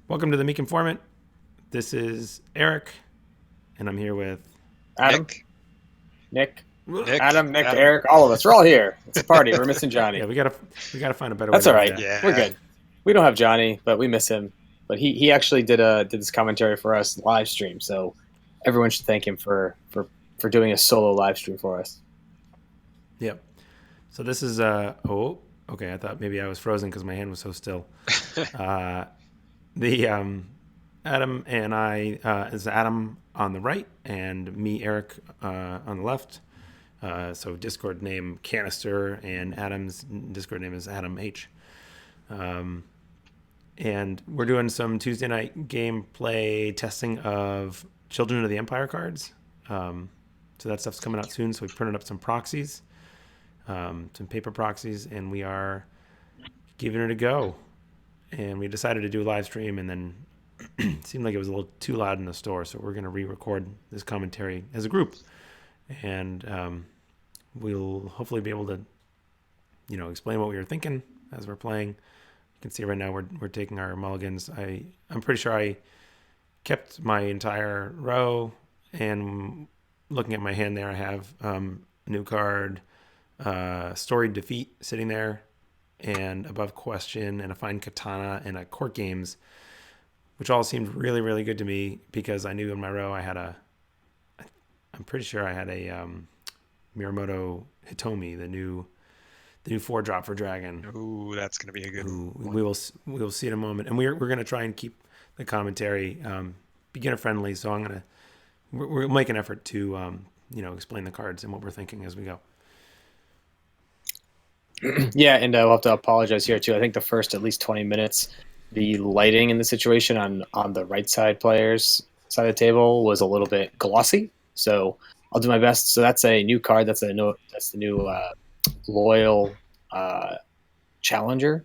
Welcome to the Meek Informant. This is Eric, and I'm here with Adam, Nick, Nick, Nick, Adam, Nick, Adam. Eric, all of us. We're all here. It's a party. We're missing yeah. Johnny. We gotta find a better way That's to all do right. that. We're Yeah. good. We don't have Johnny, but we miss him. But he actually did this commentary for us live stream. So everyone should thank him for doing a solo live stream for us. Yep. So this is okay. I thought maybe I was frozen because my hand was so still. The Adam and I is Adam on the right and me Eric on the left. So Discord name Canister and Adam's Discord name is Adam H. And we're doing some Tuesday night gameplay testing of Children of the Empire cards. So that stuff's coming out soon. So we printed up some proxies, some paper proxies, and we are giving it a go. And we decided to do a live stream, and then it seemed like it was a little too loud in the store. So we're going to re-record this commentary as a group, and we'll hopefully be able to, explain what we were thinking as we're playing. You can see right now we're taking our mulligans. I'm pretty sure I kept my entire row, and looking at my hand there, I have new card, Storied Defeat sitting there, and Above Question, and a Fine Katana, and a Court Games, which all seemed really, really good to me because I knew in my row I'm pretty sure I had a Miyamoto Hitomi, the new 4-drop for Dragon. Ooh, that's gonna be a good Who one. we will see in a moment, and we're going to try and keep the commentary beginner friendly. So we'll make an effort to explain the cards and what we're thinking as we go. Yeah, and we'll have to apologize here too. I think the first at least 20 minutes, the lighting in the situation on the right side players side of the table was a little bit glossy. So I'll do my best. So that's a new card. That's the new loyal challenger.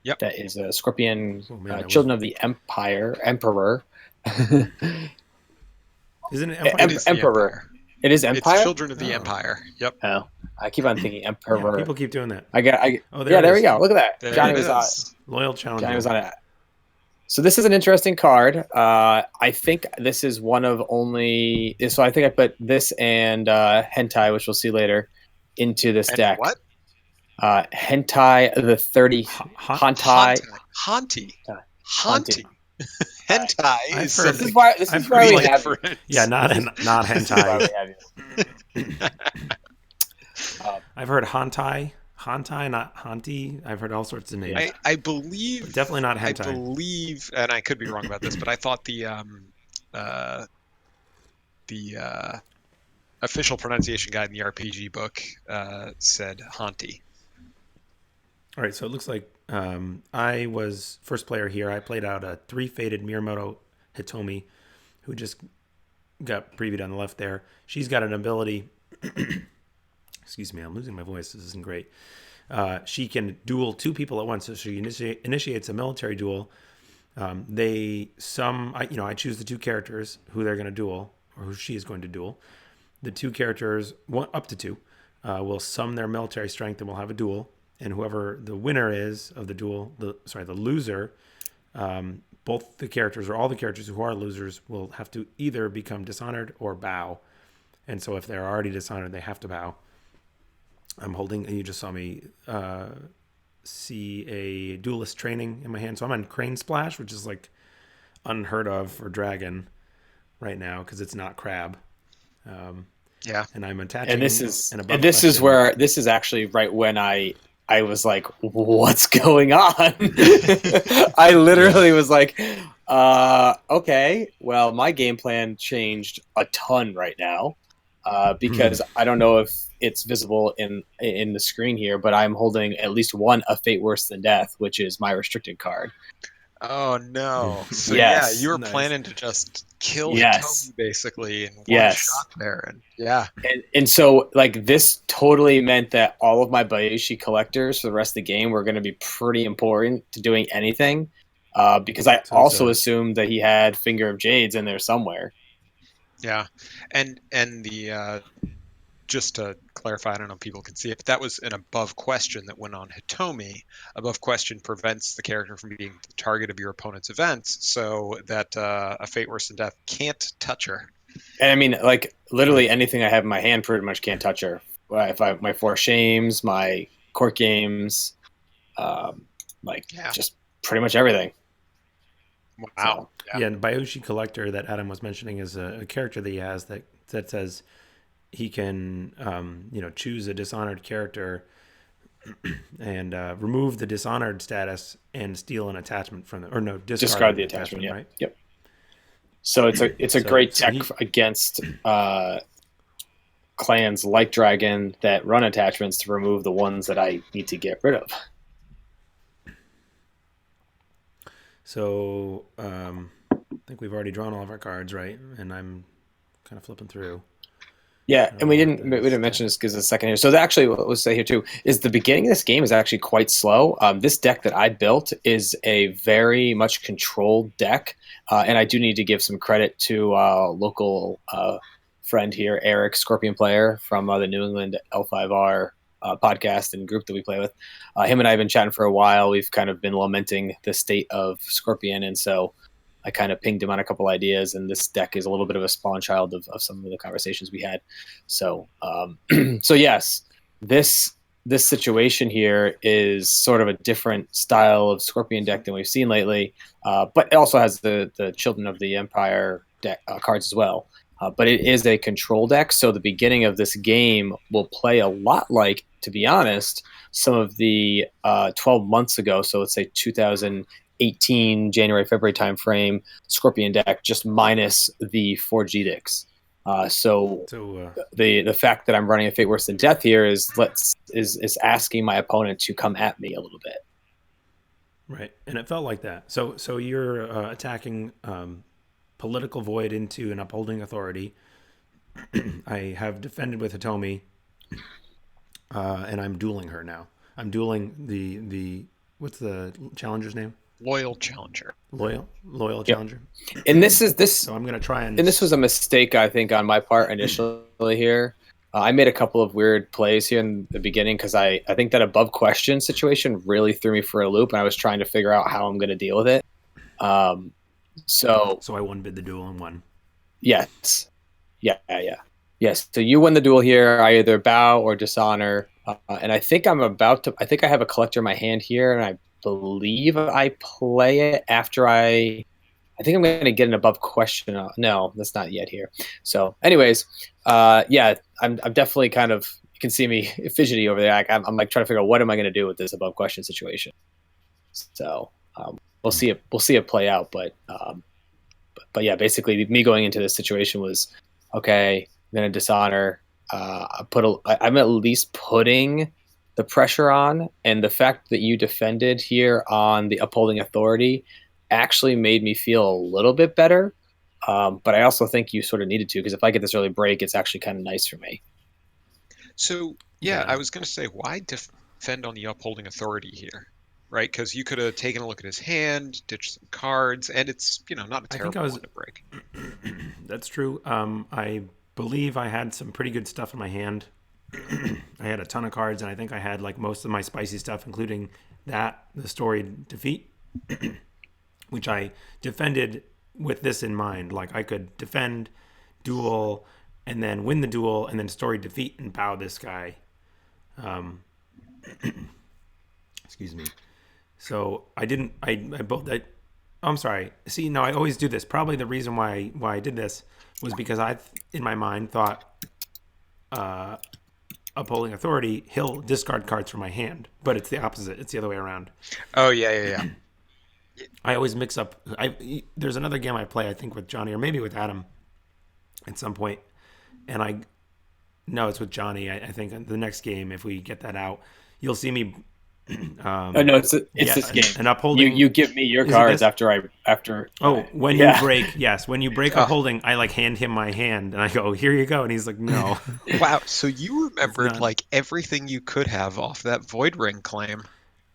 Yep. That is a Scorpion, Oh, man, Children of the Emperor. Isn't it Em- Empire? It is the Emperor. Empire. It is Empire. It's Children of the Oh. Empire. Yep. Oh, I keep on thinking Yeah, Emperor. people keep doing that. Oh, Oh, yeah, it there is. we go. Look at that. There Johnny it was on. is. Loyal Challenger. Johnny was on it. So this is an interesting card. I think this is one of only. So I think I put this and Hentai, which we'll see later, into this And deck. what? Hentai the 30. Hentai. Haunty. Haunty. Hentai I've is heard- something This is I've why heard we like- have you. different. Yeah, not This is why we hentai. have you. I've heard hantai, not hanti. I've heard all sorts of names. I believe Definitely not I hentai. believe, and I could be wrong about this, but I thought the official pronunciation guide in the RPG book said Haunty. All right, so it looks like I was first player here. I played out a 3-faded Miyamoto Hitomi, who just got previewed on the left there. She's got an ability. Excuse me, I'm losing my voice. This isn't great. She can duel 2 people at once, so she initiates a military duel. I choose the 2 characters who they're going to duel, or who she is going to duel. The 2 characters, up to 2, will sum their military strength and will have a duel. And whoever the winner is of the duel, the loser, both the characters or all the characters who are losers will have to either become dishonored or bow. And so if they're already dishonored, they have to bow. I'm holding, and you just saw me see a duelist training in my hand. So I'm on Crane Splash, which is like unheard of for Dragon right now because it's not Crab. Yeah. And I'm attaching. And this is an and above this is question. where this is actually right when I was like, what's going on? I literally was like, okay, well, my game plan changed a ton right now because I don't know if it's visible in the screen here, but I'm holding at least one A Fate Worse Than Death, which is my restricted card. Oh no! So Yes. yeah, you were Nice. planning to just kill Yes. Hitomi basically in one Yes. shot there, and yeah, And so like this totally meant that all of my Bayashi collectors for the rest of the game were going to be pretty important to doing anything because I So also it's assumed that he had Finger of Jades in there somewhere. yeah, and the just to clarify, I don't know if people can see it, but that was an above question that went on Hitomi. Above question prevents the character from being the target of your opponent's events, so that a Fate Worse Than Death can't touch her. And I mean, like, literally anything I have in my hand pretty much can't touch her. If I my Four Shames, my court games, just pretty much everything. Wow. Yeah, and Byoshi Collector that Adam was mentioning is a character that he has that says he can, choose a Dishonored character and remove the Dishonored status and steal an attachment from the, or no, discard the attachment. Yeah. Right? Yep. So it's a great tech against clans like Dragon that run attachments to remove the ones that I need to get rid of. So I think we've already drawn all of our cards, right? And I'm kind of flipping through. Yeah, and we didn't mention this because it's a second here. So actually, what we'll say here too is the beginning of this game is actually quite slow. This deck that I built is a very much controlled deck, and I do need to give some credit to local friend here, Eric, Scorpion player from the New England L5R podcast and group that we play with. Him and I have been chatting for a while. We've kind of been lamenting the state of Scorpion, and so I kind of pinged him on a couple ideas, and this deck is a little bit of a spawn child of some of the conversations we had. So, so yes, this situation here is sort of a different style of Scorpion deck than we've seen lately, but it also has the Children of the Empire deck cards as well. But it is a control deck, so the beginning of this game will play a lot like, to be honest, some of the 12 months ago, so let's say 2018 January February timeframe Scorpion deck, just minus the 4 edicts. So the fact that I'm running a Fate Worse Than Death here is asking my opponent to come at me a little bit. Right, and it felt like that. So you're attacking Political Void into an Upholding Authority. I have defended with Hitomi, and I'm dueling her now. I'm dueling the what's the challenger's name? Loyal Challenger. Loyal Yep. Challenger. And this. So I'm gonna try and this was a mistake, I think, on my part initially here. I made a couple of weird plays here in the beginning because I think that above question situation really threw me for a loop, and I was trying to figure out how I'm going to deal with it. So I one bid the duel and won. Yes. Yes. So you win the duel here. I either bow or dishonor. And I think I have a collector in my hand here, and I believe I play it after I think I'm going to get an above question. No, that's not yet here. So anyways, I'm definitely kind of, you can see me fidgety over there. I'm like trying to figure out what am I going to do with this above question situation. So we'll see it play out. But yeah, basically me going into this situation was, okay, I'm going to dishonor. I'm at least putting the pressure on, and the fact that you defended here on the Upholding Authority actually made me feel a little bit better. But I also think you sort of needed to, because if I get this early break, it's actually kind of nice for me. So yeah, I was going to say, why defend on the Upholding Authority here? Right, because you could have taken a look at his hand, ditched some cards, and it's not a terrible one to break. That's true. I believe I had some pretty good stuff in my hand. I had a ton of cards, and I think I had like most of my spicy stuff, including the Storied Defeat, which I defended with this in mind. Like I could defend, duel, and then win the duel, and then Storied Defeat and bow this guy. Excuse me. So I didn't. I'm sorry. See, no, I always do this. Probably the reason why I did this was because I, in my mind, thought Upholding Authority, he'll discard cards from my hand, but it's the opposite. It's the other way around. Oh yeah. I always mix up. There's another game I play, I think, with Johnny or maybe with Adam at some point, and it's with Johnny. I think the next game, if we get that out, you'll see me. It's this game. An Upholding. You give me your cards after. When you break, yes, when you break Upholding, I like hand him my hand and I go, "Here you go," and he's like, "No." Wow, so you remembered like everything you could have off that Void Ring claim.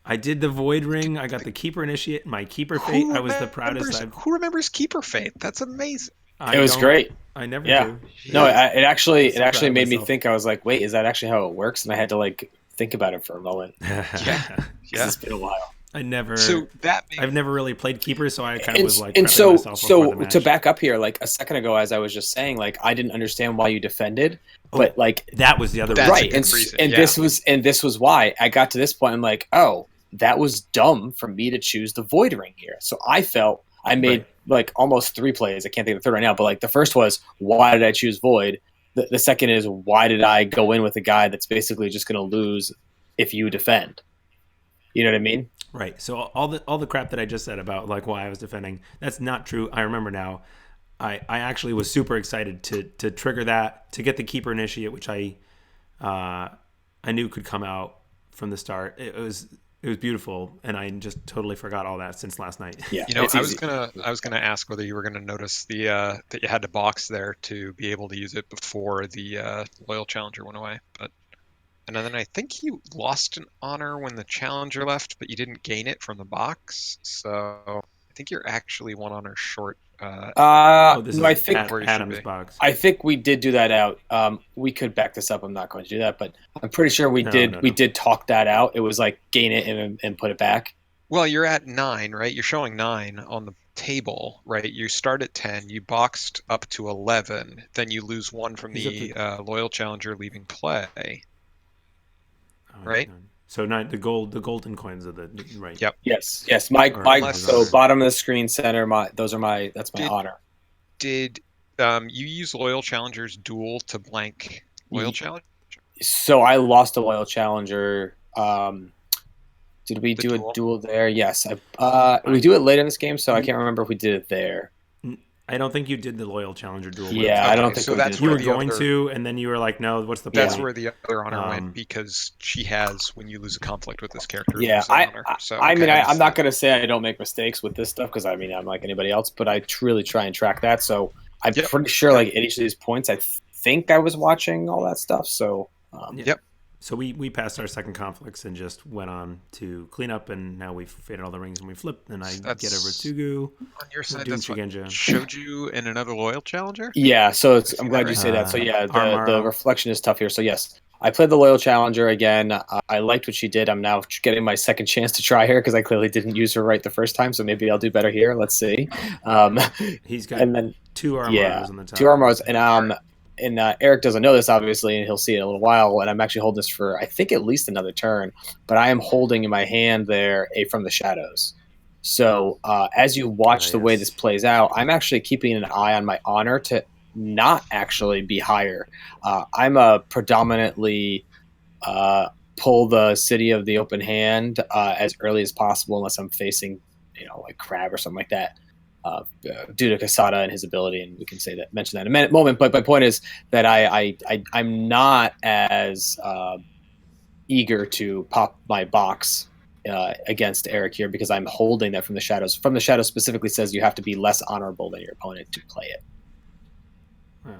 I did the Void Ring. I got the Keeper Initiate, my Keeper Fate. I was the proudest. Who remembers Keeper Fate? That's amazing. It was great. I never Yeah. do. No, Yeah. it actually So proud of made me myself. think. I was like, wait, is that actually how it works? And I had to like think about it for a moment Yeah, because yeah. it's been a while. So that I've makes never really played keeper, so I kind of And was like and prepping myself before so the to match. back up here, like a second ago, as I was just saying, like I didn't understand why you defended, Oh, but like that was the other That's a right, reason. good reason. and Yeah. this was why I got to this point. I'm like, oh, that was dumb for me to choose the void ring here. So I felt I made Right. like almost 3 plays. I can't think of the third right now, but like the first was why did I choose void? The second is why did I go in with a guy that's basically just going to lose if you defend? You know what I mean? Right. So all the crap that I just said about like why I was defending, that's not true. I remember now. I actually was super excited to trigger that to get the keeper initiate, which uh, I knew could come out from the start. It was beautiful, and I just totally forgot all that since last night. Yeah, You know, it's easy. I was gonna ask whether you were gonna notice the that you had to box there to be able to use it before the loyal challenger went away. But and then I think you lost an honor when the challenger left, but you didn't gain it from the box. So I think you're actually 1 honor short. Oh, this No, is Where you should Adam's be. box. I think we did do that out. We could back this up. I'm not going to do that, but I'm pretty sure we No, did. no, We no. did talk that out. It was like gain it and put it back. Well, you're at 9, right? You're showing 9 on the table, right? You start at 10, you boxed up to 11, then you lose 1 from He's up to the loyal challenger leaving play, oh, he's right? none. So nine, the golden coins are the right. Yep. Yes. My Or my. Unless So bottom of the screen center. Those are my. That's my did honor. did you use loyal challengers duel to blank loyal challenge? So I lost a loyal challenger. Did we The do a duel? duel there? Yes. We do it late in this game, so I can't remember if we did it there. I don't think you did the loyal challenger duel. Yeah, I don't Okay, think so we did that's it You where were there. the going other to, and then you were like, "No, what's the that's point?" where the other honor Um, went because she has when you lose a conflict with this character. Yeah, lose an honor. So I mean, okay, I'm missed not that. going to say I don't make mistakes with this stuff because I mean, I'm like anybody else, but I truly try and track that. So I'm Yep. pretty sure, Yep. like at each of these points, I think I was watching all that stuff. So Yeah. Yep. So we passed our second conflicts and just went on to clean up, and now we've faded all the rings and we flipped, and I get a That's Ritsugu, on your side. Doom That's what Shigenja, showed you in another loyal challenger. yeah, so I I'm see that glad you right. say that. So yeah, the Armaro. reflection is tough here. So yes, I played the loyal challenger again. I liked what she did. I'm now getting my second chance to try her because I clearly didn't use her right the first time. So maybe I'll do better here. Let's see. Um, He's got and then two yeah, Armaros on the top. two armors, and Eric doesn't know this obviously, and he'll see it in a little while. And I'm actually holding this for I think at least another turn, but I am holding in my hand there a from the shadows. So as you watch the way Yes. this plays out, I'm actually keeping an eye on my honor to not actually be higher. I'm a predominantly uh, pull the city of the open hand as early as possible, unless I'm facing, like crab or something like that. Due to Casada and his ability, and we can say that mention that in a moment. But my point is that I'm not as eager to pop my box against Eric here because I'm holding that from the shadows. From the shadows specifically says you have to be less honorable than your opponent to play it. Wow.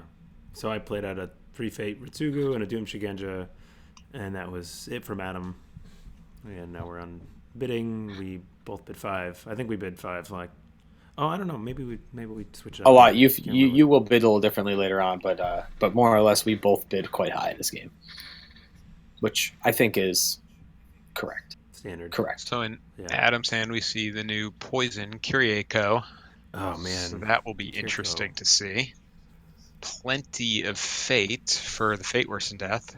So I played out a 3-Fate Ritsugu and a Doom Shigenja, and that was it from Adam. And now we're on bidding. We both bid 5. I think we bid 5. Like, oh, I don't know. Maybe we switch it up. A lot. I You can't you remember. you will bid a little differently later on, but more or less we both bid quite high in this game, which I think is correct. Standard. Correct. So in Yeah. Adam's hand, we see the new Poison Kyriako. Oh man. So that will be Kyriako. interesting to see. Plenty of fate for the Fate Worse than Death.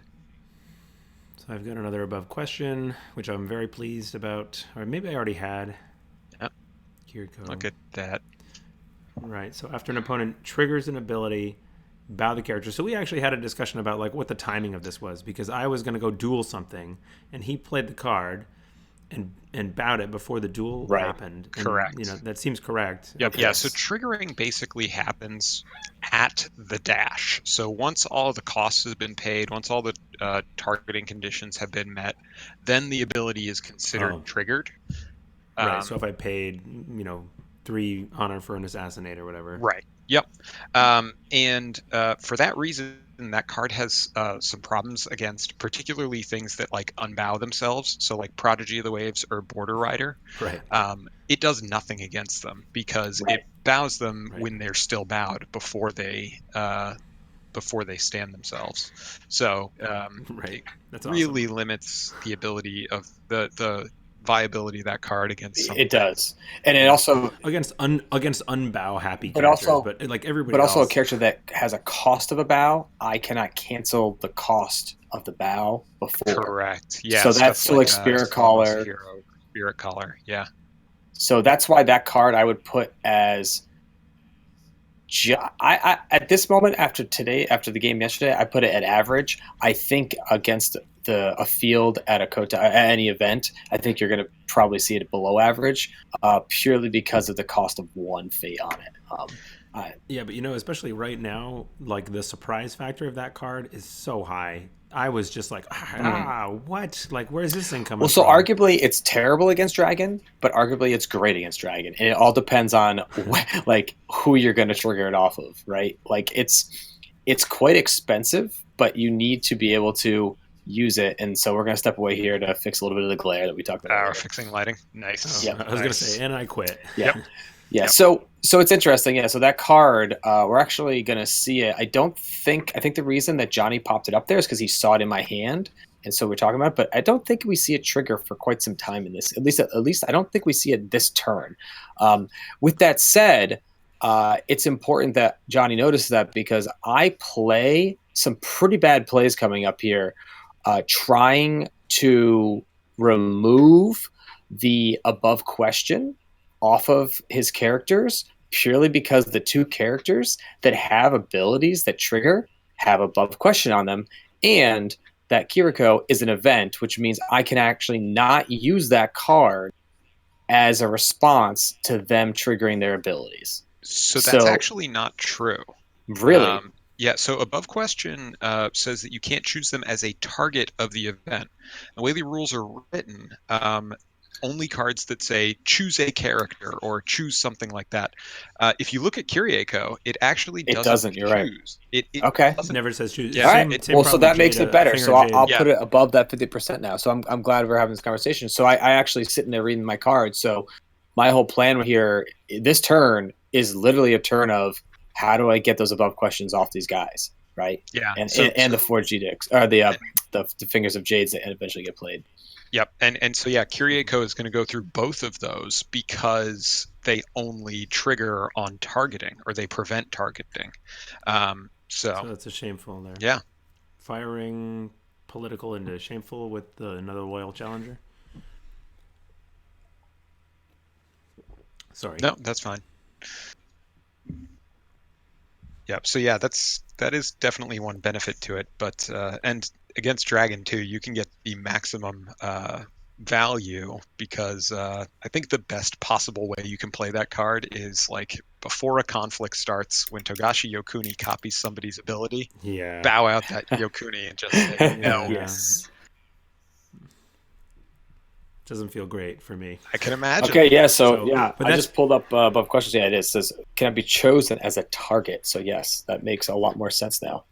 So I've got another above question, which I'm very pleased about. Or maybe I already had. Yep. Kiriko. Look at that. Right. So after an opponent triggers an ability, bow the character. So we actually had a discussion about like what the timing of this was because I was going to go duel something, and he played the card, and bowed it before the duel Right. happened. And, Correct. that seems correct. Yep. Okay. Yeah. So triggering basically happens at the dash. So once all the costs have been paid, once all the targeting conditions have been met, then the ability is considered Oh. triggered. Right. So if I paid, 3 honor for an assassinate or whatever. Right. Yep. And for that reason, that card has some problems against particularly things that like unbow themselves. So like Prodigy of the Waves or Border Rider. Right. It does nothing against them because Right. it bows them Right. when they're still bowed before they stand themselves. So Right. it That's really awesome. limits the ability of the viability of that card against some It things. does, and it Yeah. also, Against unbow happy but characters, also, but like everybody but also a else. character that has a cost of a bow. I cannot cancel the cost of the bow before. Correct. Yeah, So that's stuff so like like Spirit Somos Caller. Hero, Spirit Caller. Yeah. So that's why that card I would put as. I at this moment after the game yesterday, I put it at average. I think against a field at a Kota at any event, I think you're going to probably see it below average, purely because of the cost of one fate on it. Yeah, but especially right now, like the surprise factor of that card is so high. I was just like, what? Like, where's this thing coming Well, so from? arguably it's terrible against Dragon, but arguably it's great against Dragon, and it all depends on like who you're going to trigger it off of, right? Like it's quite expensive, but you need to be able to use it, and so we're going to step away here to fix a little bit of the glare that we talked about earlier. Fixing lighting. Nice. Oh, Yep. I was gonna Nice. say, and I quit. Yeah. Yep. Yeah, Yep. so it's interesting. Yeah, so that card, we're actually gonna see it. I think the reason that Johnny popped it up there is because he saw it in my hand, and so we're talking about it. But I don't think we see a trigger for quite some time in this. At least I don't think we see it this turn. With that said, it's important that Johnny notices that because I play some pretty bad plays coming up here, trying to remove the above question off of his characters purely because the two characters that have abilities that trigger have above question on them, and that Kiriko is an event, which means I can actually not use that card as a response to them triggering their abilities. So that's So actually not true. really, Yeah, so above question says that you can't choose them as a target of the event. The way the rules are written, only cards that say choose a character or choose something like that. If you look at Kyriako, it actually it doesn't doesn't. You're right. choose. It Okay. It doesn't. never says choose. Yeah, All Same, right. same Well, so problem with that makes Jada, it better. Finger So I'll Jade. put it above that 50% now. So I'm glad we're having this conversation. So I actually sitting there reading my cards. So my whole plan here, this turn is literally a turn of how do I get those above questions off these guys, right? Yeah. And So, and the 4G dicks or the Fingers of Jades that eventually get played. yep. And so yeah, Kyriako is going to go through both of those because they only trigger on targeting or they prevent targeting. So that's a shameful there. Yeah. Firing political into shameful with another loyal challenger. Sorry. No, that's fine. Yep. So yeah, that is definitely one benefit to it. But and against Dragon too, you can get the maximum value because I think the best possible way you can play that card is like before a conflict starts, when Togashi Yokuni copies somebody's ability, Yeah. bow out that Yokuni and just say no. Yeah. Yes. Doesn't feel great for me. I can imagine. Okay, yeah, So, yeah, but I that's- just pulled up above questions. Yeah, it says, can I be chosen as a target? So yes, that makes a lot more sense now.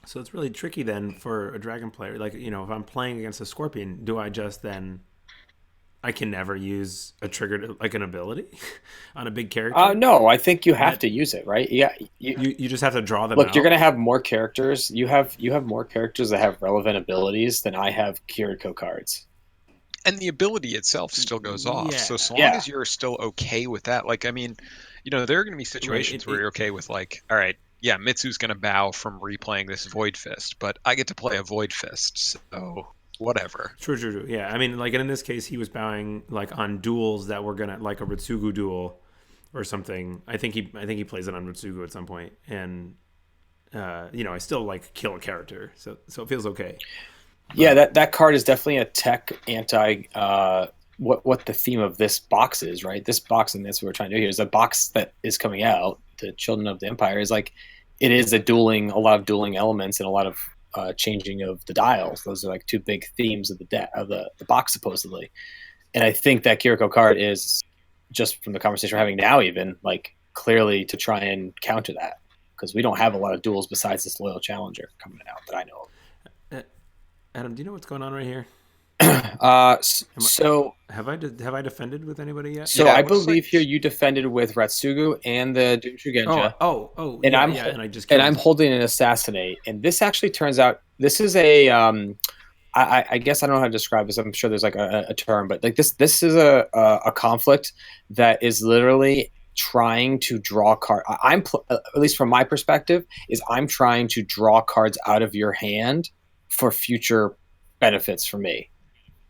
So it's really tricky then for a dragon player. Like, if I'm playing against a scorpion, do I just then I can never use a trigger like an ability on a big character? No, I think you have to use it, right? Yeah, You just have to draw them look, out. you're gonna have more characters. You have more characters that have relevant abilities than I have Kiriko cards. And the ability itself still goes off. Yeah. So long Yeah. as you're still okay with that, like I mean, there are going to be situations where you're okay with like, all right, yeah, Mitsu's going to bow from replaying this Void Fist, but I get to play a Void Fist, so whatever. True. Yeah, I mean, like in this case, he was bowing like on duels that were gonna like a Ritsugu duel or something. I think he plays it on Ritsugu at some point, and I still like kill a character, so it feels okay. Yeah, that card is definitely a tech anti. What the theme of this box is, right? This box, and that's what we're trying to do here, is a box that is coming out. The Children of the Empire is like, it is a lot of dueling elements and a lot of changing of the dials. Those are like two big themes of the box supposedly. And I think that Kiriko card is, just from the conversation we're having now, even like clearly to try and counter that because we don't have a lot of duels besides this Loyal Challenger coming out that I know Uh, Adam, do you know what's going on right here? of. So Have I defended with anybody yet? so Yeah, I it looks believe like- here you defended with Ratsugu and the Doom Shugenja. And I'm yeah, and I just and killed. I'm holding an Assassinate. And this actually turns out this is a I guess I don't know how to describe this. I'm sure there's like a term, but like this is a conflict that is literally trying to draw card. At least from my perspective, is I'm trying to draw cards out of your hand for future benefits for me.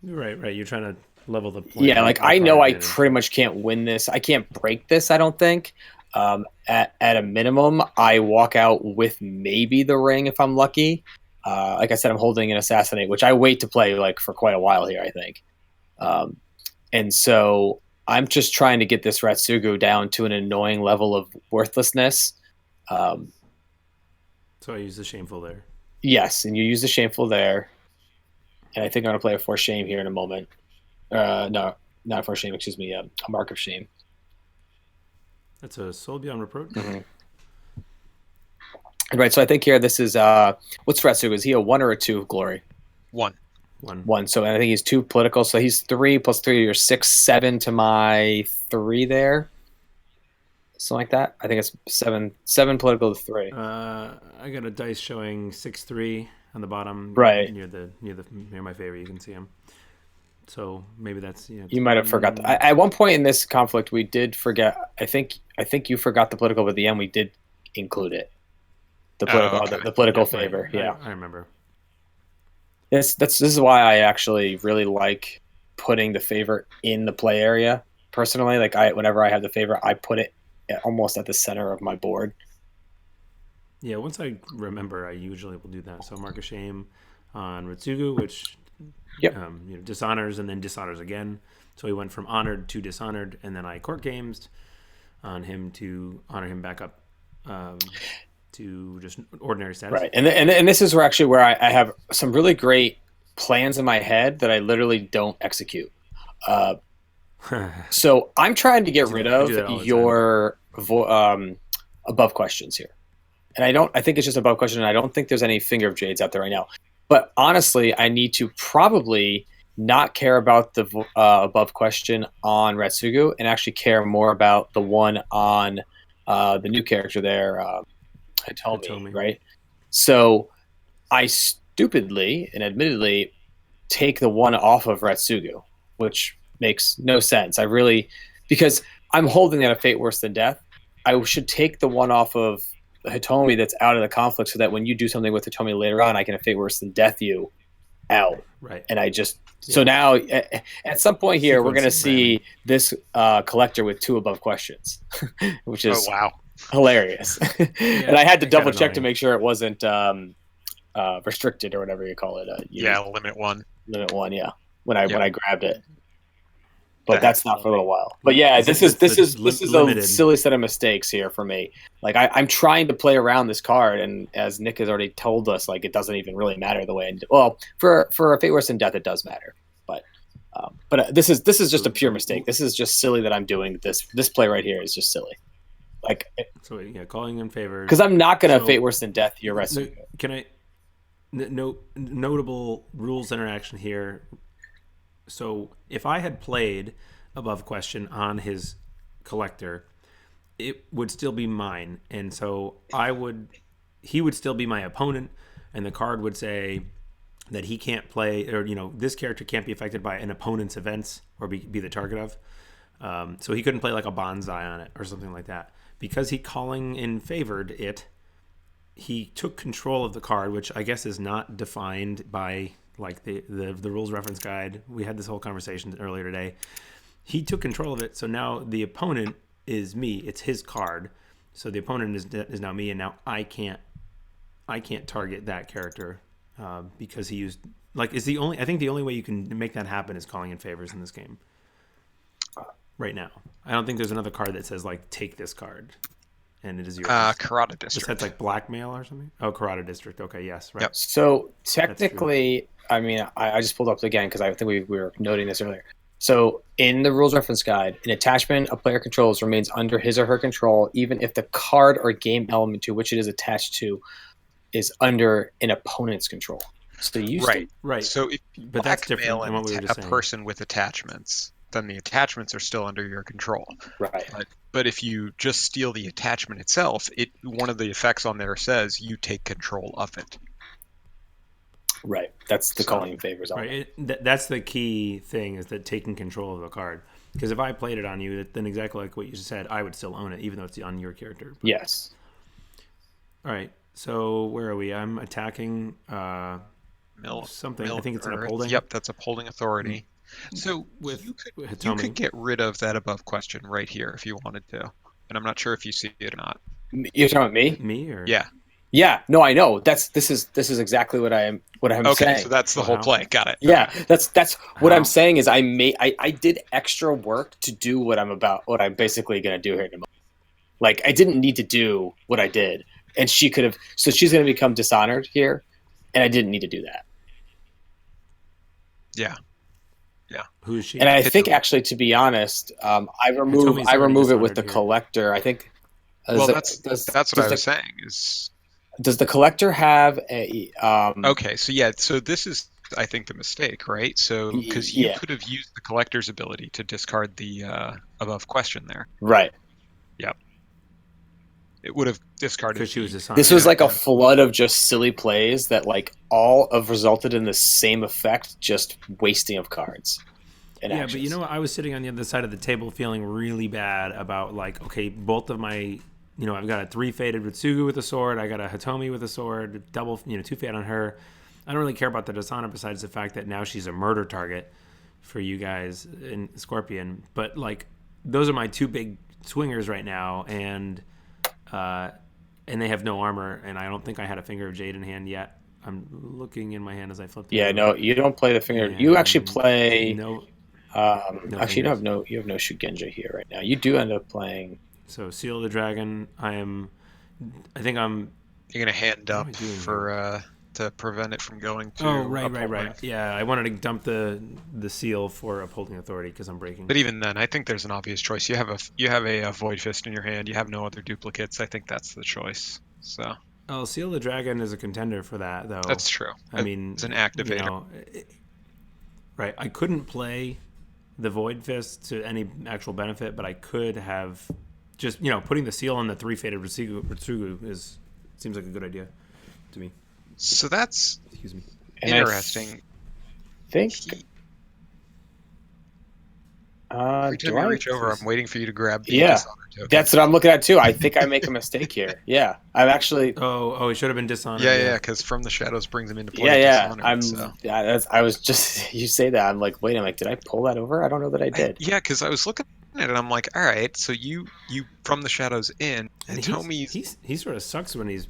Right. You're trying to level the Yeah, like the I know card I advantage. pretty much can't win this. I can't break this, I don't think. At a minimum, I walk out with maybe the ring if I'm lucky. Like I said, I'm holding an Assassinate, which I wait to play like for quite a while here, I think. And so I'm just trying to get this Ratsugu down to an annoying level of worthlessness. So I use the shameful there. Yes, and you use the shameful there. And I think I'm going to play a Force Shame here in a moment. No, not a Force Shame, excuse me, a Mark of Shame. That's a Soul Beyond Reproach. Mhm. Right, so I think here this is what's Ratsugu? Is he a 1 or a 2 of glory? 1. 1. So and I think he's 2 political. So he's 3 plus 3. You're 6, 7 to my 3 there. Something like that. I think it's 7 political to 3. I got a dice showing 6-3 on the bottom. Right. Near my favorite. You can see him. So maybe that's You might have forgot that. At one point in this conflict, we did forget. I think you forgot the political, but at the end we did include it. The political, okay. the political Right. favor. Yeah. I remember. This is why I actually really like putting the favor in the play area. Personally, like whenever I have the favor, I put it almost at the center of my board. Yeah, once I remember, I usually will do that. So Mark of Shame on Ratsugu, which Yep. dishonors and then dishonors again. So he went from honored to dishonored, and then I court games on him to honor him back up to just ordinary status. Right, and this is where I have some really great plans in my head that I literally don't execute. So I'm trying to get rid I of do that all the your above questions here, and I think it's just above question, and I don't think there's any Finger of Jades out there right now. But honestly, I need to probably not care about the above question on Ratsugu and actually care more about the one on the new character there, Hitomi, right? So I stupidly and admittedly take the one off of Ratsugu, which makes no sense. Because I'm holding at a fate worse than death. I should take the one off of Hitomi that's out of the conflict so that when you do something with Hitomi later on, I can fate worse than death you out. Right. And I just so now at some point here we're going to see this collector with 2 above questions, which is hilarious. And I had to double check to make sure it wasn't restricted or whatever you call it. Limit 1. Limit 1, yeah. When I grabbed it. But that's not for a little while. But yeah, this is a silly set of mistakes here for me. Like I'm trying to play around this card, and as Nick has already told us, like it doesn't even really matter the way. Well, for a Fate Worse than Death, it does matter. But this is just a pure mistake. This is just silly that I'm doing this. This play right here is just silly. Like so, yeah, calling in favor because I'm not gonna Fate Worse than Death your Ratsugu. Can I? Notable rules interaction here. So if I had played above question on his collector, it would still be mine, and so he would still be my opponent, and the card would say that he can't play, or this character can't be affected by an opponent's events or be the target of. So he couldn't play like a bonsai on it or something like that because he calling in favored it. He took control of the card, which I guess is not defined by like the rules reference guide. We had this whole conversation earlier today. He took control of it, so now the opponent is me. It's his card, so the opponent is now me, and now I can't target that character because he used I think the only way you can make that happen is calling in favors in this game. Right now, I don't think there's another card that says like take this card. And it is yours. Karada This District. has like blackmail or something. Oh, Karada District. Okay, yes, right. Yep. So technically, I mean, I just pulled up again because I think we were noting this earlier. So in the rules reference guide, an attachment a player controls remains under his or her control, even if the card or game element to which it is attached to is under an opponent's control. So you still, Right. Right. So if you But that's blackmail different than what we were a just saying. person with attachments, then the attachments are still under your control. right. But if you just steal the attachment itself, one of the effects on there says you take control of it. Right. That's the So- calling in favors Right. element. That's the key thing, is that taking control of the card. Because if I played it on you, then exactly like what you just said, I would still own it, even though it's on your character. Yes. All right. So where are we? I'm attacking Mill, something. Mill I think it's an Earth. upholding. Yep, that's upholding authority. So With you Hitomi. could get rid of that above question right here if you wanted to. And I'm not sure if you see it or not. You're talking about me? Me or Yeah. Yeah. No, I know. This is exactly what I'm Okay, saying. so that's the Oh, whole how? play. Got it. Yeah, that's what How? I'm saying is I did extra work to do what I'm basically going to do here in a moment. Like I didn't need to do what I did, and she could have. So she's going to become dishonored here, and I didn't need to do that. Yeah. who is she? And I Hitomi. think actually, to be honest, I remove Hitomi's I already remove it with dishonored the here. collector. I think. Well, does that's what I the- was saying is Does the collector have a? okay, so yeah, so this is I think the mistake, right? So because you Yeah. could have used the collector's ability to discard the above question there. Right. It would have discarded Because she was the- dishonored. This was like yeah. a flood of just silly plays that like all have resulted in the same effect, just wasting of cards. And Yeah, actions. but you know what? I was sitting on the other side of the table feeling really bad about, like, okay, both of my, I've got a 3 faded Ritsugu with a sword. I got a Hitomi with a sword, double, 2 fade on her. I don't really care about the dishonor besides the fact that now she's a murder target for you guys in Scorpion. But, like, those are my 2 big swingers right now, and they have no armor, and I don't think I had a Finger of Jade in hand yet. I'm looking in my hand as I flip. Yeah, through. no, you don't play the finger. You actually play. No. Actually, you have no Shugenja here right now. You do end up playing. So Seal of the Dragon. I think I'm. You're gonna hand What up am I doing for to prevent it from going to. Oh, right. upholding. Yeah, I wanted to dump the seal for upholding authority because I'm breaking. But even then, I think there's an obvious choice. You have a Void Fist in your hand. You have no other duplicates. I think that's the choice. So Oh, Seal of the Dragon is a contender for that, though. that's true. I mean, it's an activator. Right. I couldn't play the Void Fist to any actual benefit, but I could have just putting the seal on the 3 faded Ritsugu seems like a good idea to me. So that's Excuse me. And I interesting. think. He- do Every time you I- reach over, I'm waiting for you to grab the Yeah. dishonor token. That's what I'm looking at too. I think I make a mistake here. Yeah, I'm actually. Oh, it should have been dishonored. yeah, because from the shadows brings him into play. Yeah. Dishonored, I'm. so. I was just. You say that. I'm like, wait a minute. Did I pull that over? I don't know that I did. Yeah, because I was looking at it and I'm like, all right, so you from the shadows in, And Hitomi's. he sort of sucks when he's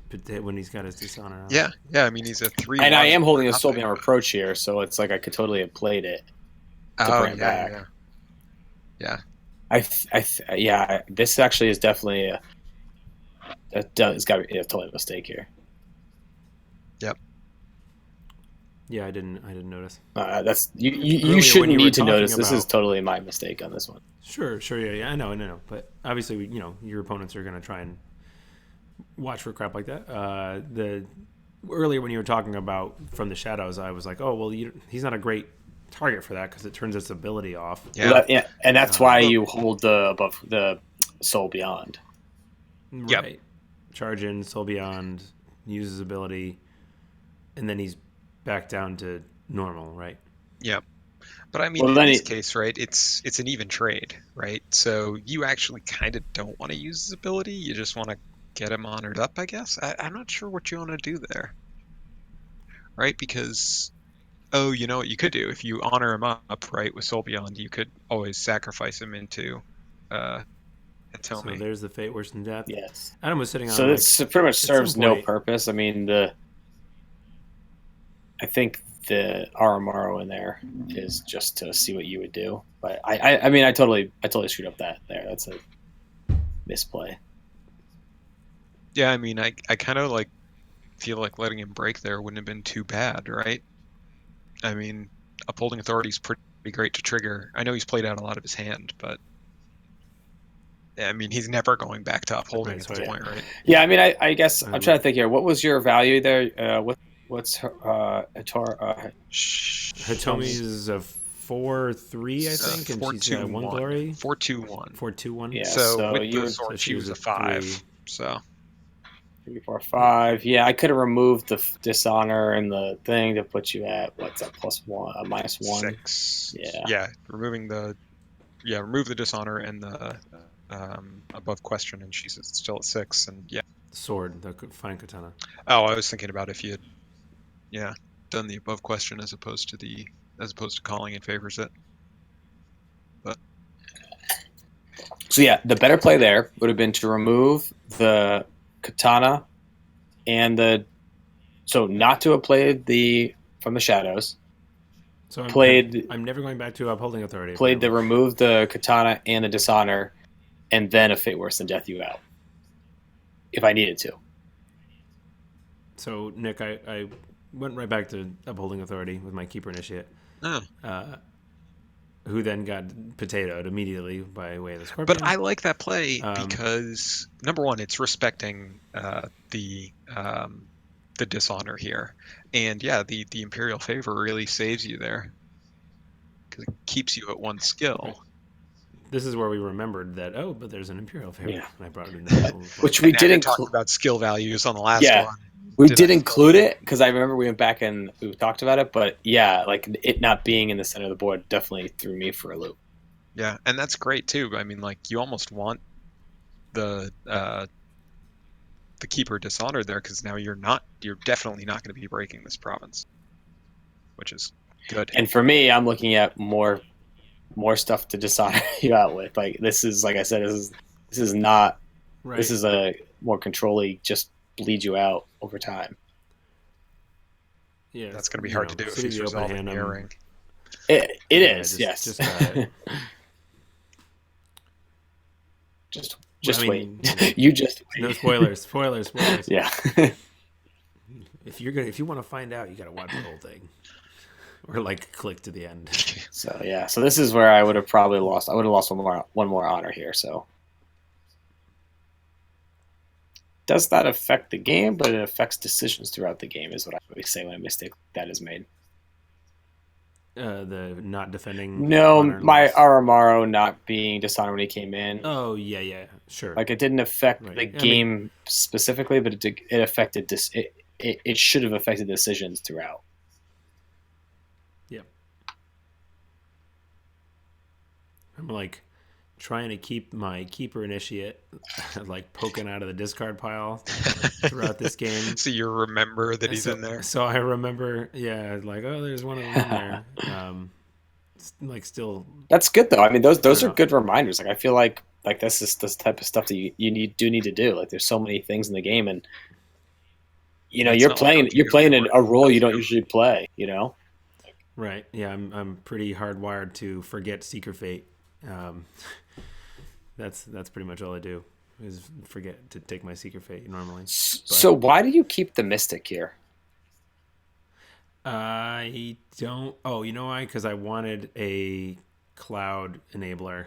got his dishonor on. Yeah, I mean he's a 3. And I am holding a nothing. Soul Beyond Reproach here, so it's like I could totally have played it. Oh bring it back. yeah. Yeah. This actually is definitely it's got to be totally a mistake here. Yeah, I didn't notice. That's you. Earlier You when shouldn't you were need to talking notice. This is about- totally my mistake on this one. Sure, yeah, I know. But obviously, your opponents are going to try and watch for crap like that. Earlier when you were talking about from the shadows, I was like, oh well, he's not a great target for that because it turns its ability off. Yeah. And that's why you hold the Soul Beyond. Yep. Right. Charge in, Soul Beyond, use his ability, and then he's back down to normal, right? Yeah. But I mean, Well, in then this case, right, it's an even trade, right? So you actually kind of don't want to use his ability. You just want to get him honored up, I guess. I'm not sure what you want to do there, right? Because, you know what you could do? If you honor him up, right, with Soul Beyond, you could always sacrifice him into So Hitomi. there's the Fate Worse Than Death. Yes. Adam was sitting on So this pretty much some serves no point- purpose. I mean, I think the Aramaro in there is just to see what you would do. But I mean, I totally screwed up that there. That's a misplay. Yeah, I mean, I kind of like feel like letting him break there wouldn't have been too bad, right? I mean, upholding authority is pretty Be great to trigger. I know he's played out a lot of his hand, but I mean, he's never going back to upholding Right, at so this I- point, right? Yeah, I mean, I guess I'm Um, trying to think here. What was your value there? What's Hator, Hitomi's a 4-3, I think, and she's 1 glory. 4-2-1. 4-2-1. Yeah, So so with you the would sword, so she she was was a a 5. 3. So 3, 4, 5. Yeah, I could have removed the dishonor and the thing to put you at what's that +1, -1. 6. Yeah. Yeah, remove the dishonor and the above question, and she's still at 6. And yeah. Sword, the fine katana. Oh, I was thinking about if you had, done the above question as opposed to calling it favors it. But So yeah, the better play there would have been to remove the katana and not to have played the from the shadows. So Played I'm never going back to upholding authority. played the apparently. remove the katana and the dishonor, and then a fate worse than death you out if I needed to. So Nick, I went right back to upholding authority with my keeper initiate, oh. who then got potatoed immediately by way of the scorpion. But I like that play Um, because number one, it's respecting the dishonor here, and yeah, the imperial favor really saves you there because it keeps you at 1 skill. This is where we remembered that. Oh, but there's an imperial favor, Yeah. and I brought it in. The Which we Now did you're talking include. about skill values on the last Yeah. one. We Did did I- include it because I remember we went back and we talked about it, but yeah, like it not being in the center of the board definitely threw me for a loop. Yeah, and that's great too. I mean, like you almost want the keeper dishonored there because now you're definitely not going to be breaking this province, which is good. And for me, I'm looking at more stuff to dishonor you out with. Like this is, like I said, this is not. right. This is a more control-y, just bleed you out over time. Yeah, That's going to be hard to do if he's resolving the earring. It Yeah, is, just- yes. just got it. Just I wait. mean, You just wait. No spoilers. Spoilers. Yeah. If you want to find out, you got to watch the whole thing, or like click to the end. So yeah. So this is where I would have probably lost. I would have lost one more honor here. So does that affect the game? But it affects decisions throughout the game. Is what I would say when a mistake like that is made. The not defending. No, honor my loss. Aramaro not being dishonored when he came in. Oh yeah, sure. Like it didn't affect Right. the I game specifically, but it affected it should have affected decisions throughout. Yep. I'm like trying to keep my keeper initiate like poking out of the discard pile throughout this game. So you remember that he's in there. So I remember, like, oh, there's one of them in there. Like still. That's good though. I mean, those Yeah. are good reminders. Like I feel like this is this type of stuff that you need to do. Like there's so many things in the game, and It's you're not like playing a role you don't usually play. Right. Yeah, I'm pretty hardwired to forget Secret Fate. That's pretty much all I do is forget to take my Secret Fate normally. So why do you keep the Mystic here? I don't. Oh, you know why? Because I wanted a cloud enabler.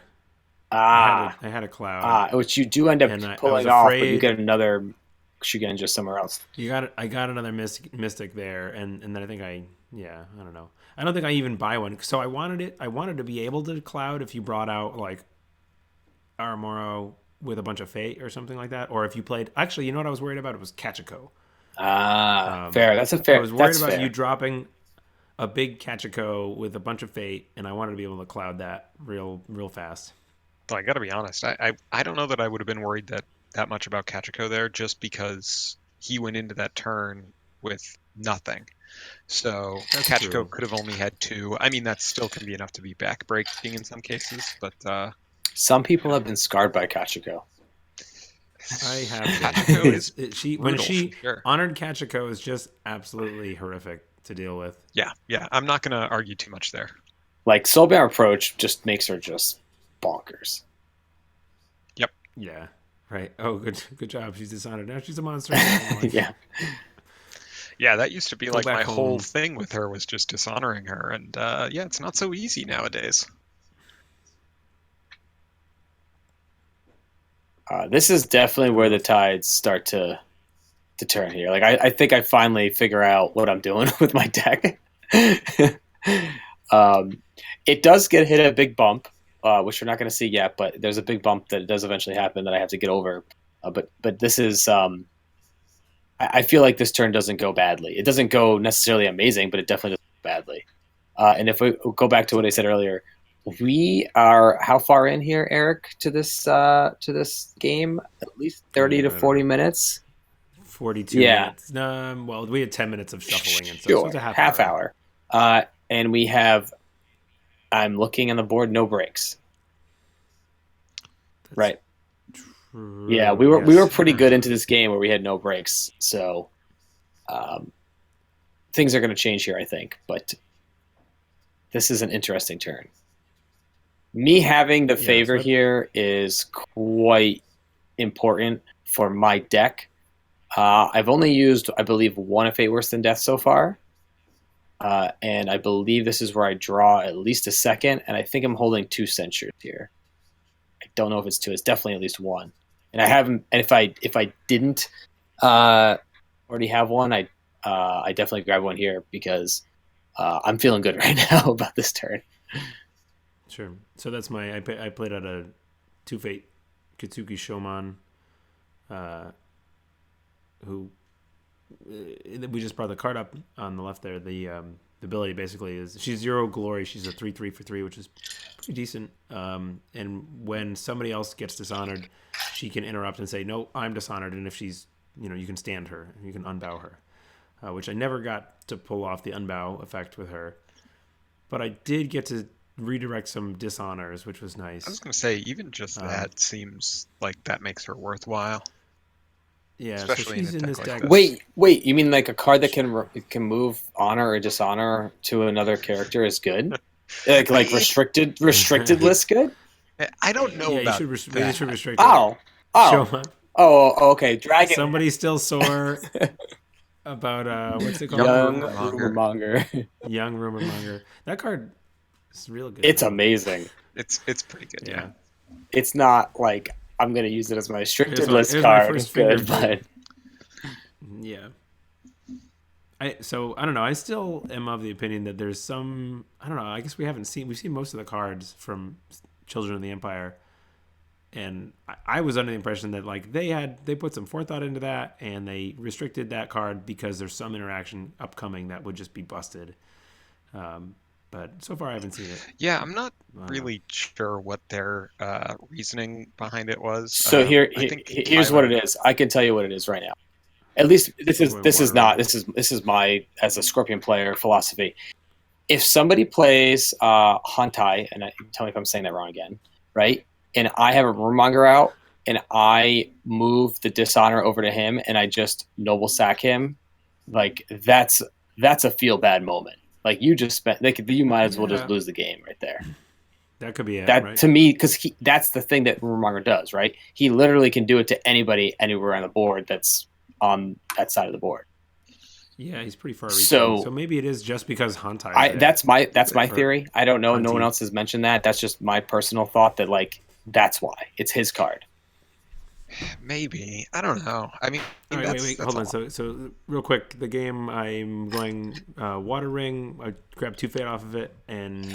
I had a cloud. Which you do end up And I pulling was off, but you afraid- get another Shugenja somewhere else. I got another mystic there, and then I think I don't know. I don't think I even buy one. So I wanted it. I wanted to be able to cloud if you brought out like Aramoro with a bunch of Fate or something like that, or if you played. Actually, you know what I was worried about? It was Kachiko. Fair. That's a fair. I was worried that's about fair. you dropping a big Kachiko with a bunch of Fate, and I wanted to be able to cloud that real fast. But I got to be honest. I don't know that I would have been worried that much about Kachiko there, just because he went into that turn with nothing. So That's Kachiko true. could have only had 2. I mean, that still can be enough to be backbreaking in some cases, but Some people have been scarred by Kachiko. I have Kachiko is when brutal, she for sure. honored Kachiko is just absolutely horrific to deal with. Yeah. I'm not going to argue too much there. Like Soulbound Approach just makes her just bonkers. Yeah. Right. Oh, good job. She's dishonored. Now she's a monster. Yeah. Yeah, that used to be Go like back my whole home. thing with her was just dishonoring her, and yeah, it's not so easy nowadays. This is definitely I don't where know. the tides start to turn here. Like I think I finally figure out what I'm doing with my deck. um, it does get hit a big bump, which we're not going to see yet, but there's a big bump that does eventually happen that I have to get over. But this is I feel like this turn doesn't go badly. It doesn't go necessarily amazing, but it definitely doesn't go badly. And if we go back to what I said earlier, we are how far in here, Eric, to this game? At least 30 to I don't 40 know. minutes. 42 Yeah, minutes. Well, we had 10 minutes of shuffling and stuff, so it's sure, a half half hour. hour. And we have. I'm looking on the board. No breaks. That's Right. Yeah, true. we were Yes. pretty good into this game where we had no breaks. So um, things are going to change here, I think. But this is an interesting turn. Me having the Yeah. favor here is quite important for my deck. I've only used, I believe, one of Fate Worse Than Death so far. And I believe this is where I draw at least a second. And I think I'm holding 2 Censures here. I don't know if it's 2. It's definitely at least 1. And I haven't. And if I didn't already have one, I definitely grab one here because I'm feeling good right now about this turn. Sure. So that's I played out a two fate Kitsuki Shoman, uh, who we just brought the card up on the left there. The ability basically is she's 0 glory. She's a 3/3 for 3, which is pretty decent. And when somebody else gets dishonored, she can interrupt and say, "No, I'm dishonored." And if she's, you can stand her, you can unbow her, which I never got to pull off the unbow effect with her, but I did get to redirect some dishonors, which was I was nice. gonna say, even just Um, that seems like that makes her worthwhile, yeah, so especially in a she's in deck this like deck. this. Wait! You mean like a card that can move honor or dishonor to another character is good? Like restricted list good? I don't know Yeah, about we should that. restrict it. Oh Show oh up. okay. Dragon Somebody's still sore about what's it Young called? young rumor rumor monger. monger. Young rumor monger. That card is real good, It's man. amazing. It's pretty good, yeah. Yeah, It's not like I'm gonna use it as my restricted it list was my card. first finger Good, break. but Yeah. I don't know. I still am of the opinion that there's some. I don't know. I guess we've seen most of the cards from Children of the Empire, and I was under the impression that like they put some forethought into that and they restricted that card because there's some interaction upcoming that would just be busted. Um, but so far I haven't seen it. Yeah, I'm not I don't know. really sure what their reasoning behind it was. so I think here's what it Tyler. is. I can tell you what it is right now. At least this is not Water. this is my as a Scorpion player philosophy. If somebody plays Hantai, and tell me if I'm saying that wrong again, right? And I have a Rumonger out, and I move the dishonor over to him, and I just noble sack him, like that's a feel bad moment. Like you just spent, you might as well just Yeah, lose the game right there. that could be it, That right? to me, because that's the thing that Rumonger does, right? He literally can do it to anybody anywhere on the board that's on that side of the board. Yeah, he's pretty far-reaching. So So maybe it is just because Hantai is there that's my for theory. I don't know. No one Hanti. else has mentioned that. That's just my personal thought that like that's why it's his card. Maybe. I don't know. I mean, All right, that's hold a on. lot. So real quick, the game I'm going Water Ring. I grabbed 2 fate off of it, and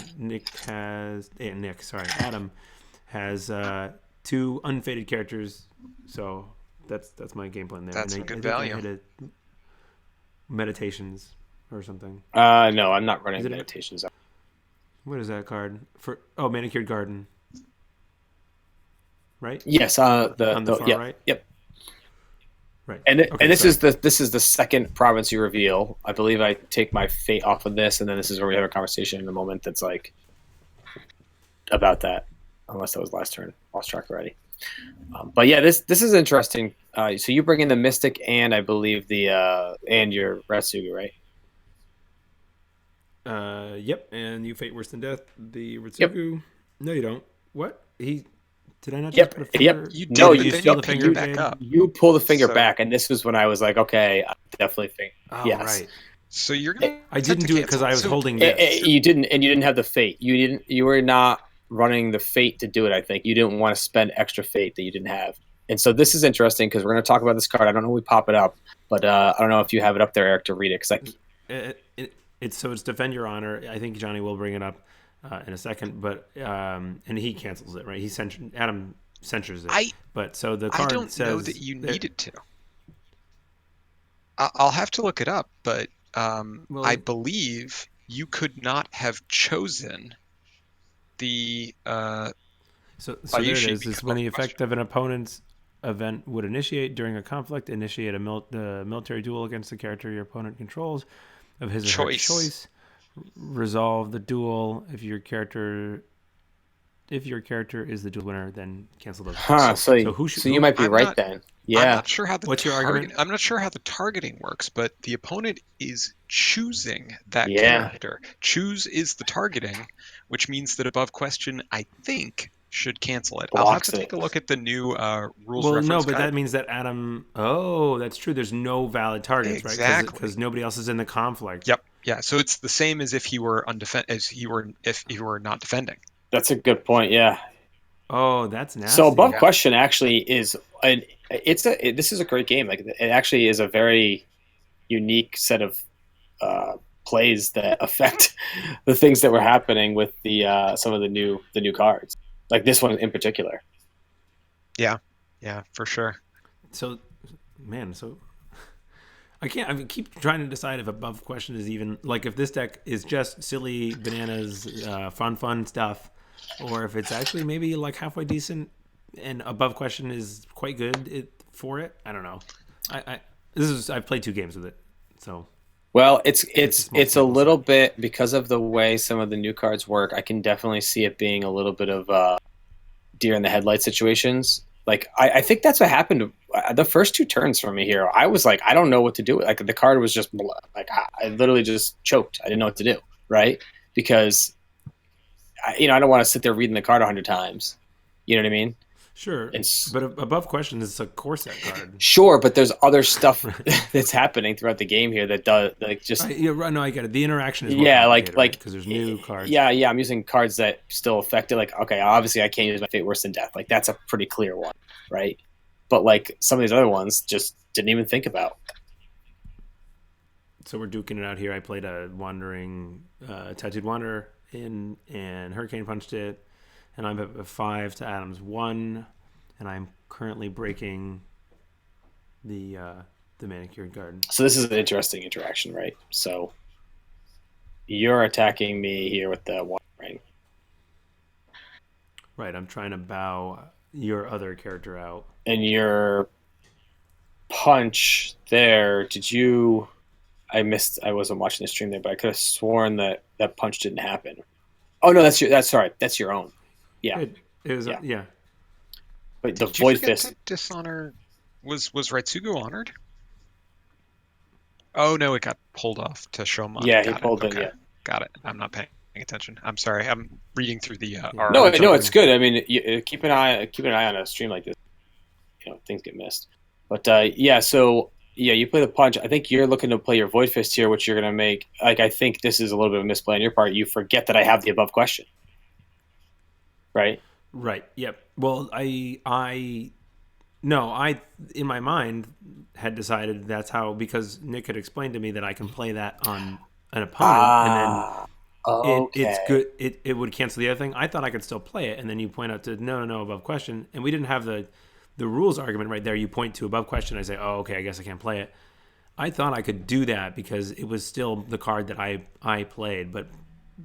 Adam has 2 unfaded characters. So that's my game plan there. That's And some good think I value. hit a meditations or something. No, I'm not running Is it meditations. what is that card for? Oh, manicured garden, right? Yes, On the far yep, right. yep. Right. And Okay. this Sorry. is the second province you reveal. I believe I take my fate off of this, and then this is where we have a conversation in a moment that's like about that. Unless that was last turn, lost track already. But yeah, this is interesting. So you bring in the Mystic and I believe the and your Ratsugu, right? Yep. And you fate worse than death. The Yep. Ritsugu. No, you don't. What? Did I not Yep, just put a yep. finger? You No, did, you but then steal you the picked finger, it back Gabe? up. You pull the finger So- back, and this was when I was like, okay, I definitely think Oh, yes. right. So you're gonna. I attempt didn't to do it because cancel. I was So holding this. You didn't have the fate. You were not running the fate to do it. I think you didn't want to spend extra fate that you didn't have. And so this is interesting because we're going to talk about this card. I don't know if we pop it up, but I don't know if you have it up there, Eric, to read it. Because It's defend your honor. I think Johnny will bring it up in a second, but and he cancels it, right? Adam censures it. But so the I card don't says know that you needed to. I'll have to look it up, but Well, I believe you could not have chosen the. So there it Bayushi is. It's when become the a effect of an opponent's event would initiate during a conflict, initiate the military duel against the character your opponent controls of his or her choice. Resolve the duel if your character is the duel winner, then cancel those. so you might be I'm right not- then. I'm Yeah. not sure how the What's your argument? I'm not sure how the targeting works, but the opponent is choosing that Yeah. character. Choose is the targeting, which means that above question, I think, should cancel it. I'll have Blocks to it. take a look at the new rules Well, reference no, but guide. that means that Adam. Oh, that's true. There's no valid targets, right? Exactly. Because nobody else is in the conflict. Yep. Yeah. So it's the same as if he were if he were not defending. That's a good point. Yeah. Oh, that's nasty. So above question actually is this is a great game. Like it actually is a very unique set of plays that affect the things that were happening with the some of the new cards. Like this one in particular. Yeah, for sure. So, man, I keep trying to decide if above question is even like if this deck is just silly bananas, fun Stuff, or if it's actually maybe like halfway decent and above question is quite good for it. I don't know. I've played 2 games with it, so. Well, it's a sample little size. bit because of the way some of the new cards work. I can definitely see it being a little bit of deer in the headlight situations. Like I think that's what happened the first 2 turns for me here. I was like, I don't know what to do. Like the card was just like I literally just choked. I didn't know what to do, right? Because I don't want to sit there reading the card 100 times. You know what I mean? Sure, It's- but above question is a core set card. Sure, but there's other stuff that's happening throughout the game here that does like just No, I get it. The interaction is more yeah, complicated, like because there's new cards. Yeah, I'm using cards that still affect it. Like, okay, obviously I can't use my fate worse than death. Like that's a pretty clear one, right? But like some of these other ones, just didn't even think about. So we're duking it out here. I played a wandering tattooed wanderer in, and Hurricane punched it, and I'm at 5 to Adam's 1, and I'm currently breaking the manicured garden. So this is an interesting interaction, right? So you're attacking me here with the one ring. Right, I'm trying to bow your other character out. And your punch there, I wasn't watching the stream there, but I could have sworn that punch didn't happen. Oh no, that's your own. Yeah. It was Yeah. yeah. But the Did you Void forget Fist. to dishonor was Raitsugu honored? Oh no, it got pulled off to Shomon. Yeah, he Got pulled it, Okay. yeah. Got it. I'm not paying attention. I'm sorry. I'm reading through the No, RR. it's good. I mean, keep an eye on a stream like this. Things get missed. But so you play the punch. I think you're looking to play your Void Fist here, which you're going to make. Like, I think this is a little bit of a misplay on your part. You forget that I have the above question, right? Right. Yep. Well, I in my mind had decided that's how, because Nick had explained to me that I can play that on an opponent, and then okay. it's good. It would cancel the other thing. I thought I could still play it, and then you point out to no above question, and we didn't have the rules argument right there. You point to above question. I say, oh, okay, I guess I can't play it. I thought I could do that because it was still the card that I played, but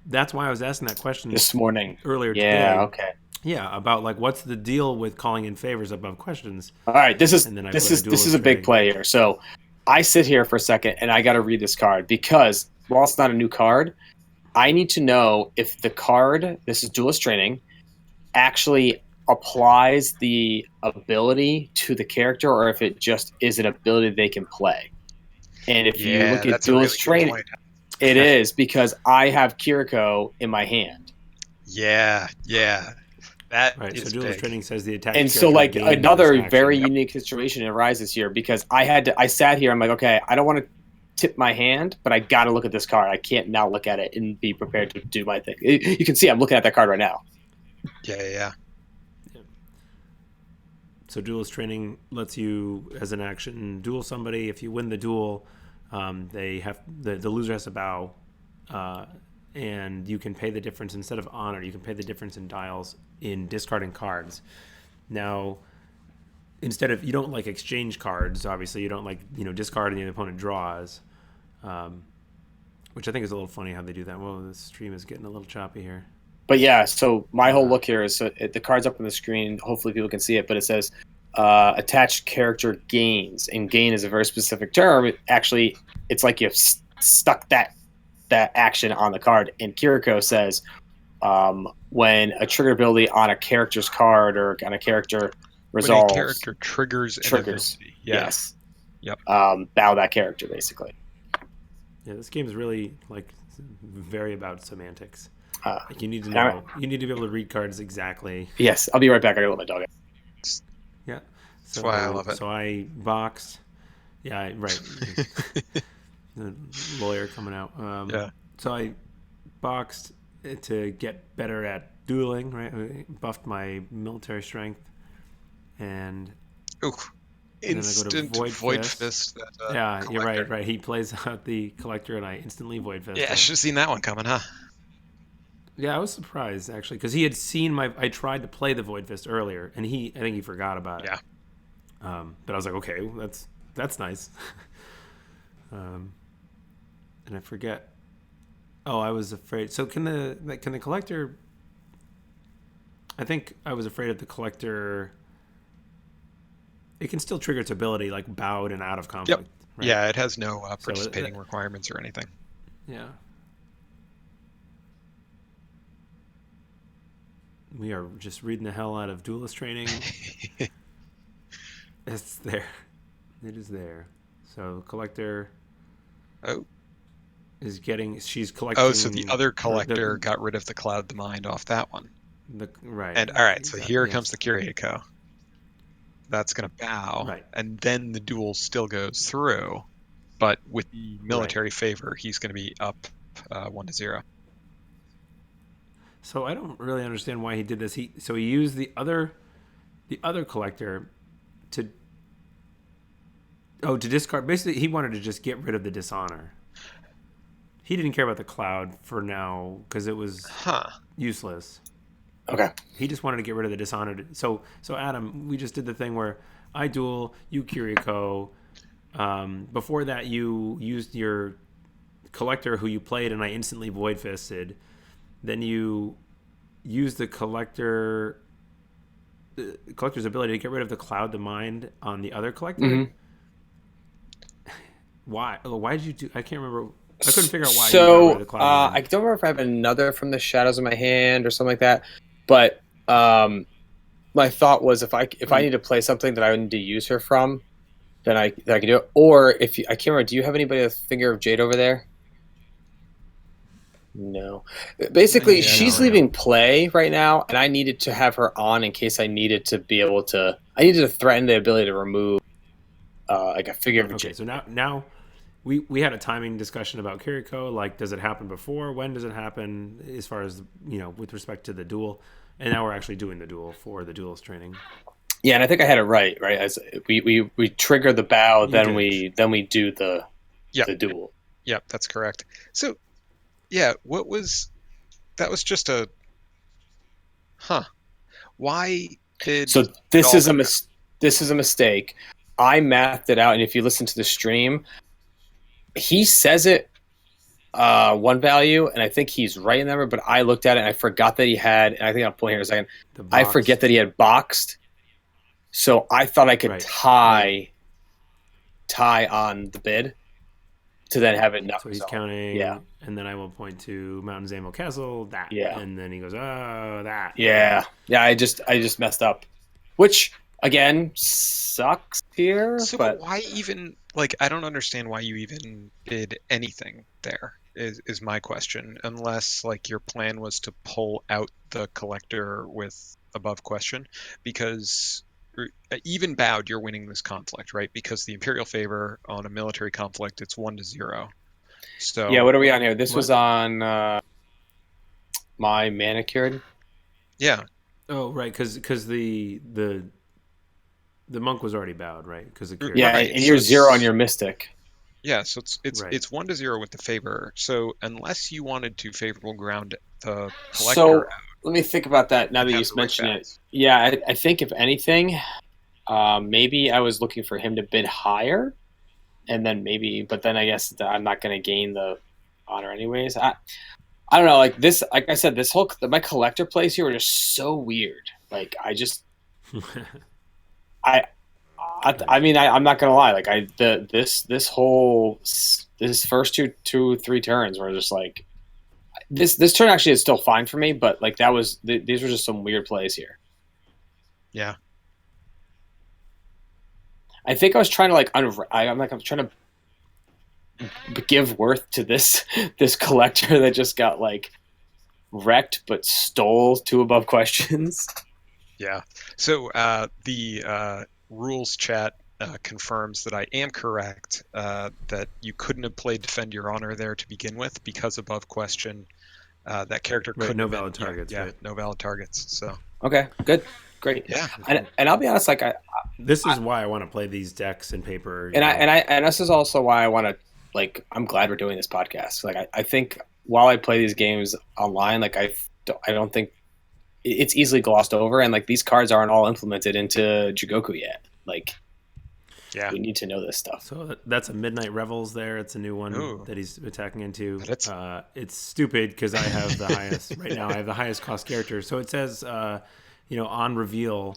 that's why I was asking that question This morning earlier today. Yeah. Okay. Yeah, about like what's the deal with calling in favors above questions. All right. This is And then I this put a is this is duelist a big training. play here. So I sit here for a second and I got to read this card because while it's not a new card, I need to know if the card, this is Duelist Training, actually applies the ability to the character or if it just is an ability they can play. And if you look at that's a really Duelist good Training, point. it is because I have Kiriko in my hand. Yeah. That Right. So is duelist big. training says the attached And so character like gains this another action. very unique situation arises here because I sat here, I'm like, okay, I don't want to tip my hand, but I got to look at this card. I can't now look at it and be prepared to do my thing. You can see I'm looking at that card right now. Yeah. So duelist training lets you, as an action, duel somebody. If you win the duel, they have the loser has to bow, and you can pay the difference instead of honor. You can pay the difference in dials in discarding cards. Now, instead of, you don't like exchange cards. Obviously, you don't like discard and the opponent draws, which I think is a little funny how they do that. Whoa, this stream is getting a little choppy here. But yeah, so my whole look here is the card's up on the screen. Hopefully people can see it, but it says attached character gains, and gain is a very specific term. Actually, it's like you've stuck that action on the card. And Kiriko says when a trigger ability on a character's card or on a character resolves, When a character triggers an ability. Yeah. Yes. Yep. Bow that character basically. Yeah, this game is really very about semantics. Uh, You need to know. You need to be able to read cards exactly. yes, I'll be right back. I gotta let my dog out. Yeah. So, That's why I love it. So I boxed. Yeah, right. The lawyer coming out. Yeah. So I boxed to get better at dueling. Right. I buffed my military strength, and Ooh. And then I go to Instant Void Void Fist. Fist. That, yeah, you're collector. right. Right. He plays out the collector, and I instantly void fist. Yeah, I should have seen that one coming, huh? Yeah, I was surprised actually because he had seen my. I tried to play the Void Fist earlier, and I think he forgot about it. Yeah. But I was like, okay, well, that's nice. And I forget. Oh, I was afraid. So can the collector? I think I was afraid of the collector. It can still trigger its ability, like bowed and out of conflict. Yep. Right? Yeah, it has no So participating requirements or anything. Yeah. We are just reading the hell out of duelist training. It's there. It is there. So collector Oh. is getting. She's collecting. Oh, so the other collector got rid of the Cloud the Mind off that one. Right. And all right, so here yes. comes the Kiriko. That's going to bow, Right. and then the duel still goes through, but with the military favor, he's going to be up 1-0. So I don't really understand why he did this. He used the other collector to discard. Basically, he wanted to just get rid of the dishonor. He didn't care about the cloud for now because it was useless. Okay. He just wanted to get rid of the dishonored. So Adam, we just did the thing where I duel, you Kiriko. Before that, you used your collector who you played, and I instantly void fisted. Then you use the collector's ability to get rid of the Cloud the Mind on the other collector. Mm-hmm. Why? Why did you do? I can't remember. I couldn't figure out why. So you got rid of the Cloud the Mind. I don't remember if I have another from the Shadows of my hand or something like that. But my thought was if I need to play something that I need to use her from, then I can do it. Or I can't remember. Do you have anybody with Finger of Jade over there? No. Basically, she's leaving play right now, and I needed to have her on in case I needed to be able to. I needed to threaten the ability to remove like a Figure of Jade. Okay, so now we had a timing discussion about Kiriko. Like, does it happen before? When does it happen? As far as with respect to the duel, and now we're actually doing the duel for the duelist training. Yeah, and I think I had it right. As we trigger the bow, then we do the duel. Yep, that's correct. So. Yeah, that was just a, why did... So this is a mistake. I mathed it out, and if you listen to the stream, he says it one value, and I think he's right in there, but I looked at it, and I forgot that he had, and I think I'll pull here in a second, I forget that he had boxed, so I thought I could tie on the bid to then have it. So he's counting, and then I will point to Mountain Zamo Castle, and then he goes, oh, that. Yeah, I just messed up, which again sucks here. So but why even I don't understand why you even did anything there. Is my question, unless your plan was to pull out the collector with above question, because even bowed, you're winning this conflict, right? Because the Imperial favor on a military conflict, it's 1-0. Yeah, So what are we on here? This was What? on my manicured. yeah, Oh, right, because the monk was already bowed, right? Because the character. Yeah, right. and So you're 0 on it's your mystic. yeah, so it's Right. it's 1-0 with the favor. So unless you wanted to favorable ground the collector, So let me think about that now you'd that you have just the ring mention it. bows. Yeah, I think if anything, maybe I was looking for him to bid higher, and then maybe, but then I guess that I'm not going to gain the honor anyways. I don't know. Like this, like I said, this whole my collector plays here are just so weird. Like I I mean, I'm not gonna lie. Like this whole this first two three turns were just like this turn actually is still fine for me, but like that was these were just some weird plays here. Yeah, I think I was trying to like I'm trying to give worth to this collector that just got like wrecked but stole two above questions. yeah. So the rules chat confirms that I am correct, that you couldn't have played Defend Your Honor there to begin with because above question, that character Right, couldn't no have been, valid targets, yeah, right? no valid targets. So Okay, good, great. yeah, And I'll be honest, like This is why I want to play these decks and paper. and this is also why I want to like I'm glad we're doing this podcast. Like I think while I play these games online, like I don't think it's easily glossed over, and like these cards aren't all implemented into Jigoku yet. Like yeah. we need to know this stuff. So that's a Midnight Revels there. It's a new one Ooh. that he's attacking into. But it's- It's stupid because I have the highest right now. I have the highest cost character. So it says, on reveal.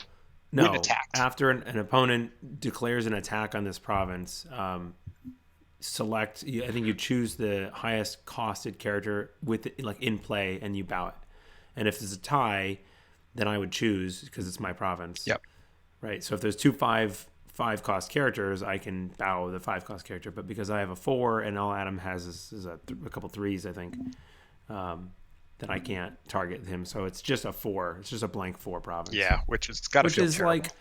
No, When attacked. after an opponent declares an attack on this province, select. I think you choose the highest costed character with like in play, and you bow it. And if there's a tie, then I would choose because it's my province. Yep. Right. So if there's two five cost characters, I can bow the 5 cost character. But because I have a 4 and all Adam has is a couple 3s, I think, then I can't target him. So it's just a 4. It's just a blank 4 province. Yeah, which is got to Which feel is terrible. like,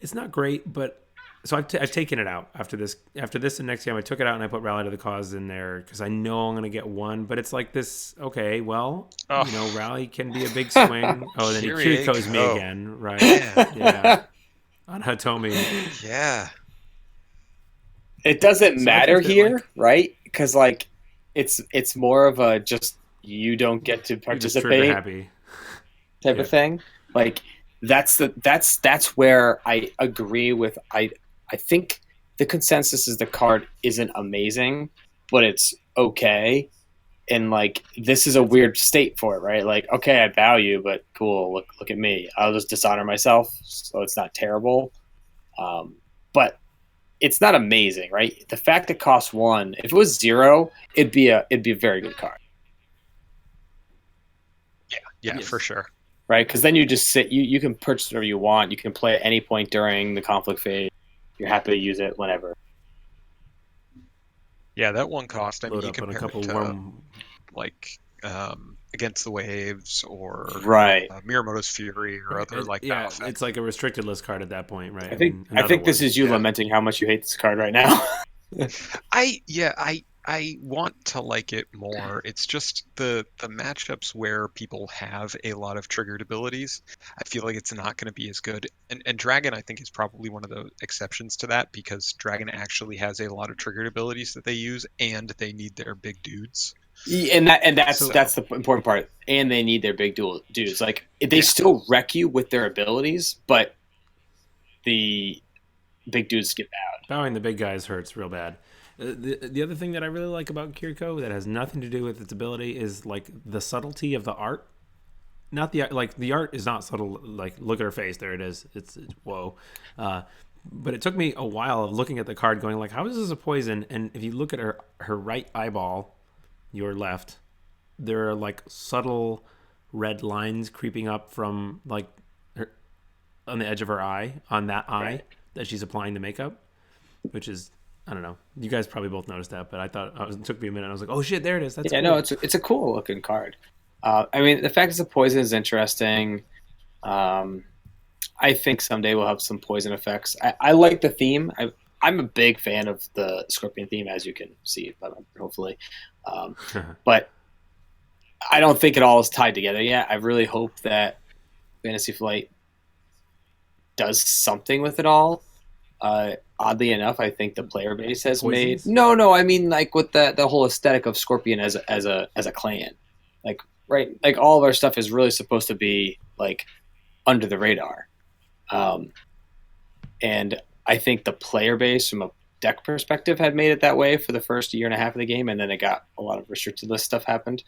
it's not great, but so I've taken it out after this. After this and next game, I took it out and I put Rally to the Cause in there because I know I'm going to get one. But it's like this. Okay, well, Oh. Rally can be a big swing. Oh, then he Here you Kiriko's me go. again, right? Yeah. Yeah, on Hitomi. Yeah. It doesn't So I think matter that, here, like- right? Because like it's more of a just you don't get to You're just trigger participate happy. type Yeah. of thing. Like that's where I agree with I think the consensus is the card isn't amazing, but it's okay. And like this is a weird state for it, right? Like, okay, I bow you, but cool, look at me. I'll just dishonor myself, so it's not terrible. But it's not amazing, right? The fact it costs 1, if it was 0, it'd be a very good card. Yeah, Yes. for sure. Right? Because then you just sit. You can purchase whatever you want. You can play at any point during the conflict phase. You're happy to use it whenever. Yeah, that one cost. I mean, Load you up on a compare couple it to warm. like Against the Waves or Right. Miyamoto's Fury or other like yeah, battle effects. it's like a restricted list card at that point, right? I think mean, another this one. is you Yeah. lamenting how much you hate this card right now. I want to like it more. It's just the matchups where people have a lot of triggered abilities. I feel like it's not going to be as good. And Dragon, I think, is probably one of the exceptions to that because Dragon actually has a lot of triggered abilities that they use, and they need their big dudes. and that's So- that's the important part. And they need their big dudes. Like they still wreck you with their abilities, but the big dudes skip out. Bowing the big guys hurts real bad. The other thing that I really like about Kiriko that has nothing to do with its ability is like the subtlety of the art. Not the art is not subtle. Like look at her face, there it is. It's whoa. But it took me a while of looking at the card, going like, how is this a poison? And if you look at her right eyeball, your left, there are like subtle red lines creeping up from like her on the edge of her eye, on that eye Right. that she's applying the makeup, which is. I don't know. You guys probably both noticed that, but I thought it took me a minute. I was like, "Oh shit, there it is." That's Yeah, cool. no, it's a cool looking card. I mean, the fact it's a poison is interesting. I think someday we'll have some poison effects. I like the theme. I'm a big fan of the Scorpion theme, as you can see, hopefully. But I don't think it all is tied together yet. I really hope that Fantasy Flight does something with it all. Oddly enough, I think the player base has Poisons? made no. I mean, like with the whole aesthetic of Scorpion as a clan, like right, like all of our stuff is really supposed to be like under the radar, and I think the player base from a deck perspective had made it that way for the first year and a half of the game, and then it got a lot of restricted list stuff happened,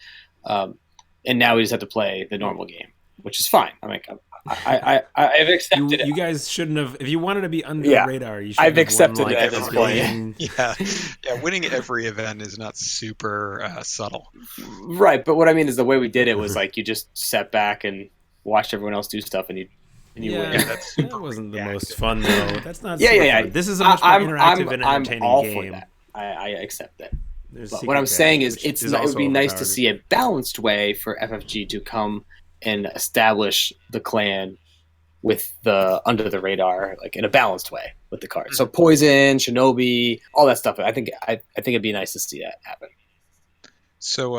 and now we just have to play the normal game, which is fine. I'm like, I've accepted it. You guys shouldn't have. If you wanted to be under Yeah. the radar, you should. I've have accepted won, it like, at this a point. billion- Yeah, winning every event is not super subtle. Right, but what I mean is the way we did it was like you just sat back and watched everyone else do stuff, and you Yeah, win. that's that wasn't the reactive. most fun though. That's not. Yeah, super yeah. fun. This is a much more interactive and I'm entertaining all game. for that. I accept that. There's But Secret what I'm Path, saying is, which it would also be nice to overpowered. see a balanced way for FFG to come and establish the clan with the under the radar, like in a balanced way with the cards. So poison, shinobi, all that stuff. I think it'd be nice to see that happen. So,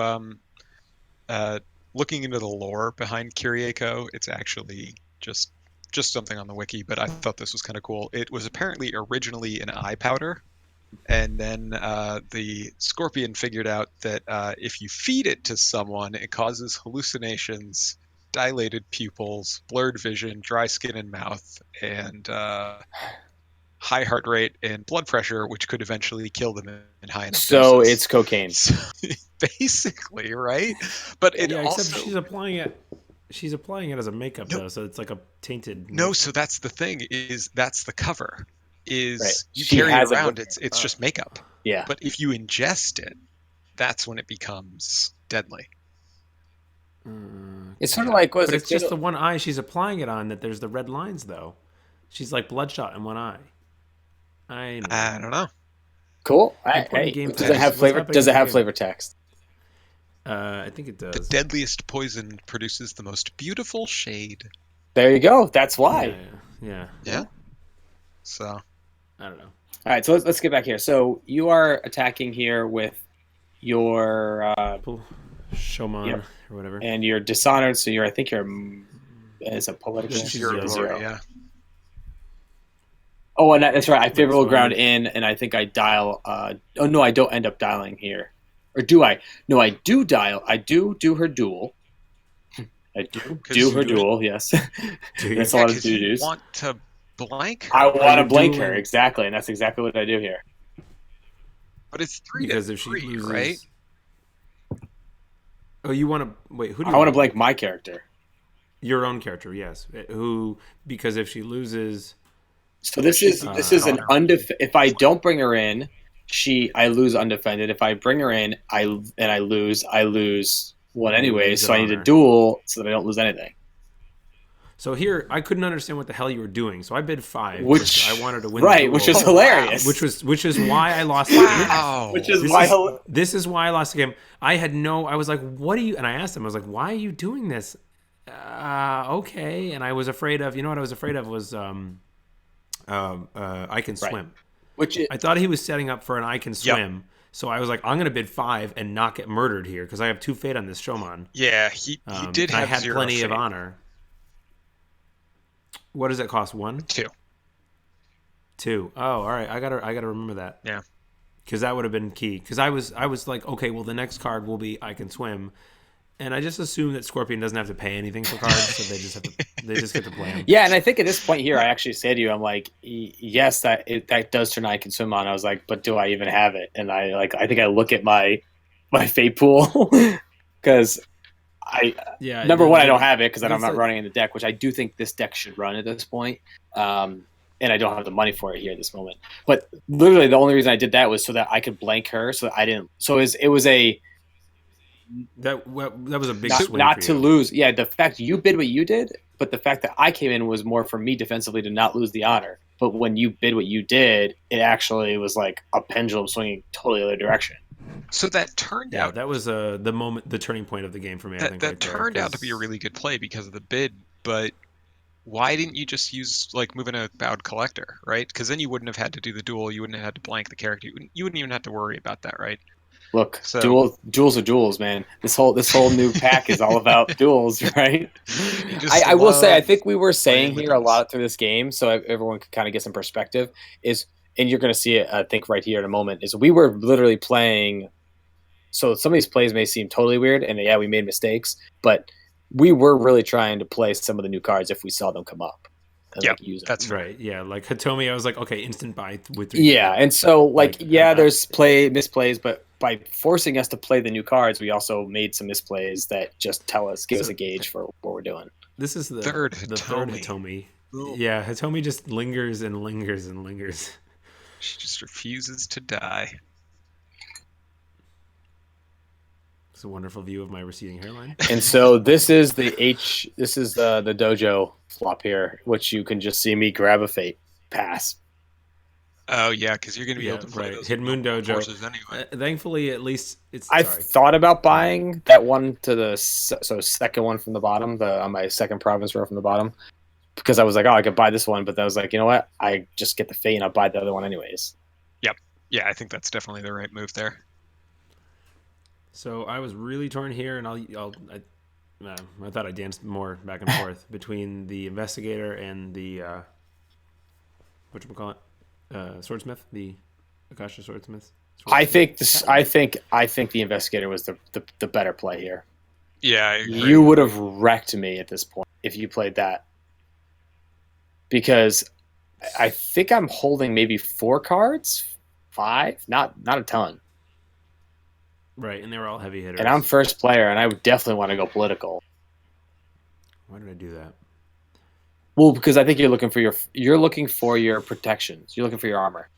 looking into the lore behind Kyriako, it's actually just something on the wiki, but I thought this was kind of cool. It was apparently originally an eye powder, and then the Scorpion figured out that if you feed it to someone, it causes hallucinations, dilated pupils, blurred vision, dry skin and mouth, and high heart rate and blood pressure, which could eventually kill them in high enough So doses. it's cocaine. So, basically, right? But it Yeah, except also she's applying it. She's applying it as a makeup No. though, so it's like a tainted. no. So that's the thing is that's the cover is Right. you She carry has it it around. with It's just makeup. Yeah. But if you ingest it, that's when it becomes deadly. It's sort of like But it's just the one eye she's applying it on that there's the red lines though. She's like bloodshot in one eye. I know. I don't know. cool. Important game Does it text. have What's flavor? happening Does in it the have game? flavor text? I think it The does. deadliest poison produces the most beautiful shade. There you go. That's why. Yeah. Yeah. So I don't know. All right, so let's get back here. So you are attacking here with your Showman Yep. or whatever. and you're dishonored. So I think you're as a political She's zero, zero. yeah. Oh, and that's right. I favorable fine. ground in, and I think I dial. Oh no, I don't end up dialing here, or do I? No, I do dial. I do her duel. I do 'Cause do her you do it. duel. Yes, Do you? that's a lot of 'cause you do-dos. want to blank, I want to you blank doing- her exactly, and that's exactly what I do here. but it's 3 Because to if she 3, loses, right? Oh, you want to wait? Who do I you want to blank my character. Your own character, yes. Who? Because if she loses, So this is an if I don't bring her in, I lose undefended. If I bring her in, I lose one anyway. lose So an I need a honor. duel so that I don't lose anything. so here I couldn't understand what the hell you were doing. So I bid 5, Which I wanted to win. right, the which duel, is hilarious. which is why I lost the game. Wow. Which is This why is, this is why I lost the game. I was like, what are you? And I asked him, I was like, why are you doing this? Okay. And I was afraid of, what I was afraid of was I can swim. which is, I thought he was setting up for an I can swim. So I was like, I'm going to bid 5 and not get murdered here because I have 2 fate on this Showman. Yeah, he did and have I had 0 plenty of fate. honor. What does it cost? 1? 2. 2. Oh, all right. I gotta remember that. Yeah. Because that would have been key. Because I was like, okay, well the next card will be I can swim, and I just assume that Scorpion doesn't have to pay anything for cards, so they just get to play them. yeah, and I think at this point here, I actually say to you, I'm like, yes, that does turn I can swim on. I was like, but do I even have it? And I think I look at my fate pool because Yeah. number one, I don't have it because I'm That's not a- running in the deck, which I do think this deck should run at this point. And I don't have the money for it here at this moment. But literally, the only reason I did that was so that I could blank her, so that I didn't. So it was a that was a big not, swing not for to you. lose. Yeah, the fact you bid what you did, but the fact that I came in was more for me defensively to not lose the honor. But when you bid what you did, it actually was like a pendulum swinging totally the other direction. So that turned Yeah, out that was the turning point of the game for me. I think that right there, turned out to 'cause- be a really good play because of the bid, but why didn't you just use like moving a Bowed Collector, right? Because then you wouldn't have had to do the duel. You wouldn't have had to blank the character. You wouldn't even have to worry about that, right? Look, So duels are duels, man. This whole new pack is all about duels, right? you just I will say, I love think we were saying playing the here a duels. lot through this game, so everyone could kind of get some perspective. And you're going to see it, I think, right here in a moment. Is we were literally playing. So some of these plays may seem totally weird, and yeah, we made mistakes, but we were really trying to play some of the new cards if we saw them come up and Yep, like use them. that's fair. Right. Yeah. Like Hitomi, I was like, okay, instant buy with 3. Yeah, and so like Like, there's misplays, but by forcing us to play the new cards, we also made some misplays that just give us So- a gauge for what we're doing. This is the Third third Hitomi. Hitomi. Ooh. Yeah, Hitomi just lingers and lingers and lingers. She just refuses to die. It's a wonderful view of my receding hairline. And so this is the dojo flop here, which you can just see me grab a fate pass. Oh yeah, because you're going to be Yeah, able to play right. those Hidden Moon normal Dojo. forces anyway. Thankfully, at least it's I sorry. thought about buying that one to the second one from the bottom, on my second province row from the bottom, because I was like, oh, I could buy this one, but then I was like, you know what? I just get the fate and I'll buy the other one anyways. Yeah, I think that's definitely the right move there. So I was really torn here, and I thought I danced more back and forth between the investigator and the whatchamacallit, swordsmith, the Akasha swordsmith. I think the investigator was the better play here. Yeah, I agree. You would have wrecked me at this point if you played that, because I think I'm holding maybe 4 cards, 5, not a ton, Right, and they were all heavy hitters. and I'm first player, and I would definitely want to go political. Why did I do that? Well, because I think you're looking for your protections. You're looking for your armor.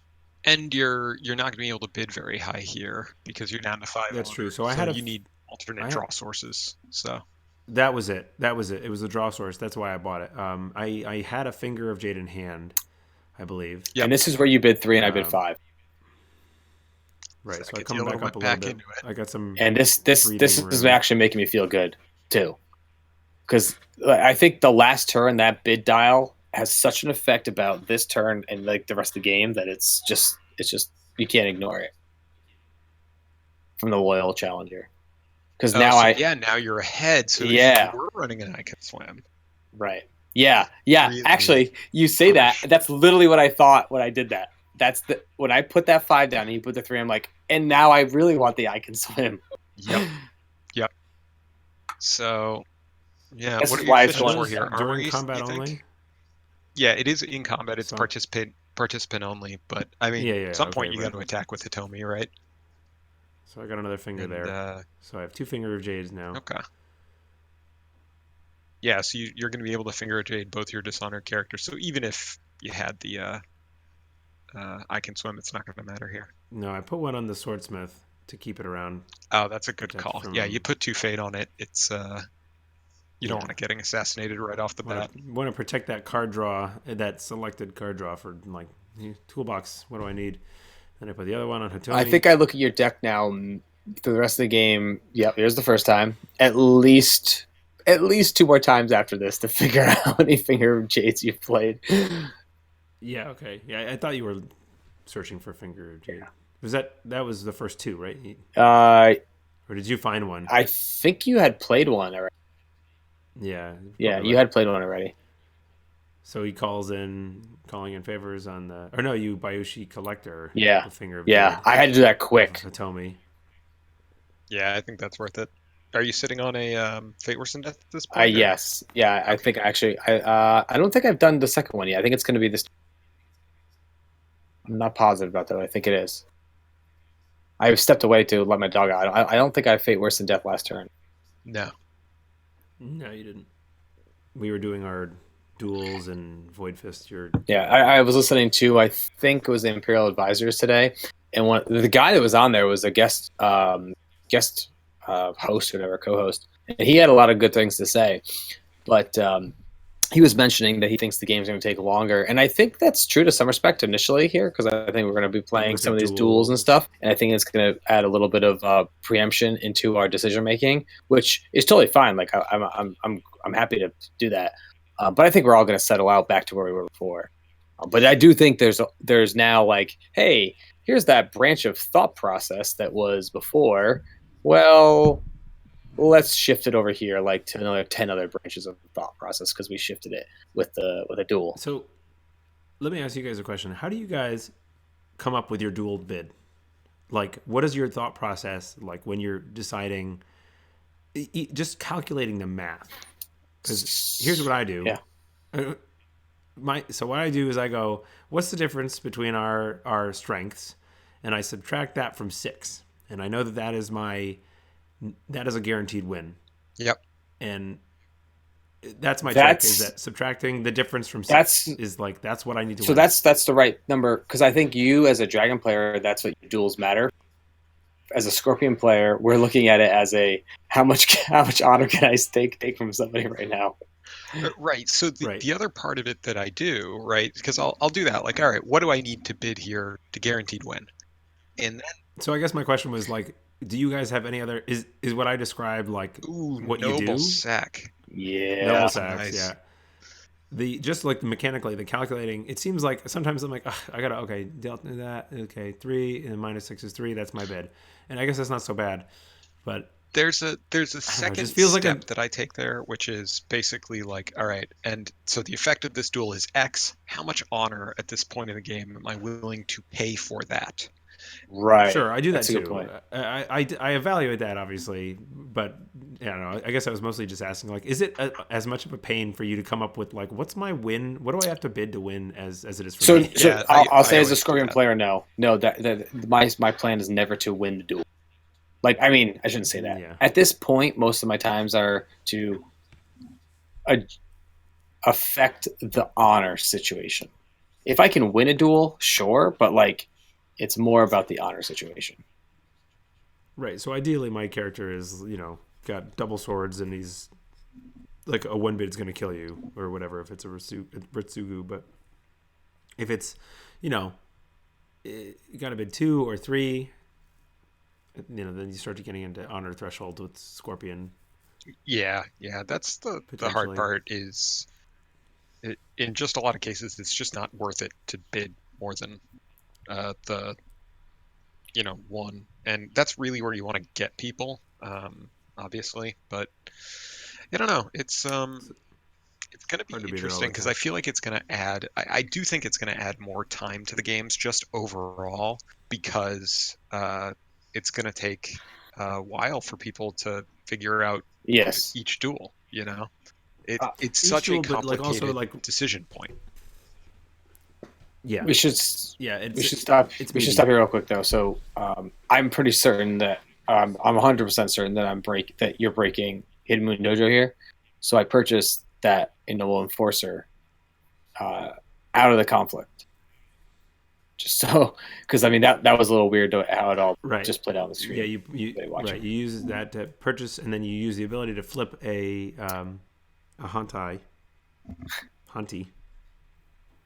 And you're not going to be able to bid very high here because you're down to 5. That's true. owners, So I had you need alternate I had- draw sources. So That was it. It was the draw source. That's why I bought it. I had a Finger of Jade in hand, I believe. Yep. And this is where you bid 3 and I bid 5. Right. That So I gets you come a back little up a bit back little bit. into it. I got some. And this breathing is room. actually making me feel good too, because I think the last turn, that bid dial has such an effect about this turn and like the rest of the game, that it's just you can't ignore it from the loyal challenger. Because now now you're ahead. So Yeah. if you were running an Icon Swim. right, yeah. Really Actually, you say that. That's literally what I thought when I did that. That's when I put that 5 down and he put the 3. I'm like, and now I really want the I can swim. Yep. So, yeah. This What is are you why it's fishing going for here? during Armories, combat you think? only. Yeah, it is in combat. It's So- participant only. But I mean, Yeah, at some point okay, you right. got to attack with Hitomi, right? So I got another finger And, there. So I have 2 Finger of Jades now. Okay. Yeah, so you're going to be able to finger jade both your dishonored characters. So even if you had the I can swim, it's not going to matter here. No, I put one on the swordsmith to keep it around. Oh, that's a good Protect call. from- Yeah, you put 2 fate on it. It's you don't Yeah. want it getting assassinated right off the bat. Want to protect that card draw, that selected card draw for like toolbox. What do I need? Then I put the other one on Hitomi. I think I look at your deck now through the rest of the game. Yep, here's the first time. At least 2 more times after this to figure out how many Finger of Jades you've played. Yeah. Okay. Yeah, I thought you were searching for Finger of Jade. Was that was the first 2, right? Or did you find one? I think you had played one already. Yeah. Yeah, probably you right. had played one already. So he calling in favors on the, or no, you Bayushi Collector. Yeah. The Finger of Yeah, Jade. I had to do that quick. Hitomi. Yeah, I think that's worth it. Are you sitting on a Fate Worse than Death at this point? or- Yes. Yeah, I think actually, I don't think I've done the second one yet. I think it's going to be this. I'm not positive about that. But I think it is. I stepped away to let my dog out. I don't think I Fate Worse than Death last turn. No. No, you didn't. We were doing our duels and Void Fist. Yeah, I was listening to, I think it was the Imperial Advisors today, and the guy that was on there was a guest host or whatever, co-host, and he had a lot of good things to say, but he was mentioning that he thinks the game's going to take longer, and I think that's true to some respect initially here, because I think we're going to be playing With some the of these duels and duels. stuff, and I think it's going to add a little bit of preemption into our decision making, which is totally fine. Like I'm happy to do that. But I think we're all going to settle out back to where we were before. But I do think there's now like, hey, here's that branch of thought process that was before. Well, let's shift it over here, like to another 10 other branches of the thought process because we shifted it with a duel. So let me ask you guys a question. How do you guys come up with your dual bid? Like, what is your thought process like when you're deciding, just calculating the math? Because here's what I do. Yeah. So what I do is I go, what's the difference between our strengths, and I subtract that from 6, and I know that is a guaranteed win. Yep. And that's my trick, is that subtracting the difference from 6 is like, that's what I need to so win. that's the right number, because I think you as a dragon player, that's what your duels matter. As a scorpion player, we're looking at it as a how much honor can I take from somebody right now. Right. So the other part of it that I do, right, because I'll do that. Like, all right, what do I need to bid here to guaranteed win? And then, so I guess my question was like, do you guys have any other? Is what I described like what you do? Noble Sack. Yeah. Noble Sacks. Nice. Yeah. Just like mechanically, the calculating. It seems like sometimes I'm like, I gotta delta that. Okay, 3 and minus 6 is 3. That's my bid. And I guess that's not so bad, but there's a second step that I take there, which is basically like, all right, and so the effect of this duel is X. How much honor at this point in the game am I willing to pay for that? Right. Sure, I do that That's a good too. point. I evaluate that obviously, but I don't know. I guess I was mostly just asking, like, is it as much of a pain for you to come up with like, what's my win? What do I have to bid to win as it is for me? So Yeah, I'll say I as a always scorpion do that. player, no, that my plan is never to win the duel. Like, I mean, I shouldn't say that. Yeah. At this point, most of my times are to affect the honor situation. If I can win a duel, sure, but like, it's more about the honor situation. Right. So ideally, my character is got double swords, and he's like a one bid is going to kill you or whatever if it's a Ritsugu. But if it's you got to bid 2 or 3. Then you start getting into honor threshold with Scorpion. Yeah. That's the hard part is, in just a lot of cases, it's just not worth it to bid more than the 1, and that's really where you want to get people, obviously. But I don't know. It's going to be interesting because I feel like it's going to add. I do think it's going to add more time to the games just overall, because it's going to take a while for people to figure out each duel. It's such a complicated decision point. Yeah, we should stop. We should stop here real quick though. So I'm pretty certain that I'm 100% certain that you're breaking Hidden Moon Dojo here. So I purchased that Noble Enforcer out of the conflict. Just so, because I mean that was a little weird how it all just played out on the screen. Yeah, you use that to purchase, and then you use the ability to flip a Hunty.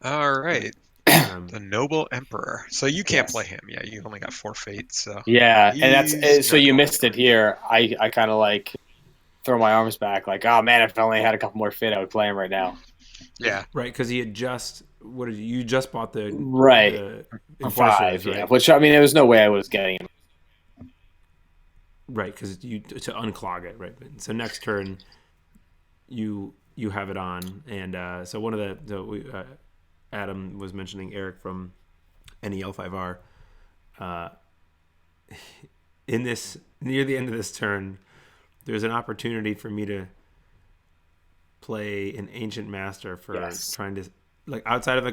All right. The Noble Emperor. So you can't play him. Yeah, you only got 4 fates. So yeah, and that's so you missed it here. I kind of like throw my arms back, like, oh man, if I only had a couple more fate, I would play him right now. Yeah, right, because he had just you just bought the the 5, right? Yeah. Which I mean, there was no way I was getting him. Right, because you to unclog it, right? So next turn, you have it on, and so one of the Adam was mentioning Eric from NEL5R. In this, near the end of this turn, there's an opportunity for me to play an Ancient Master for trying to, like, outside of the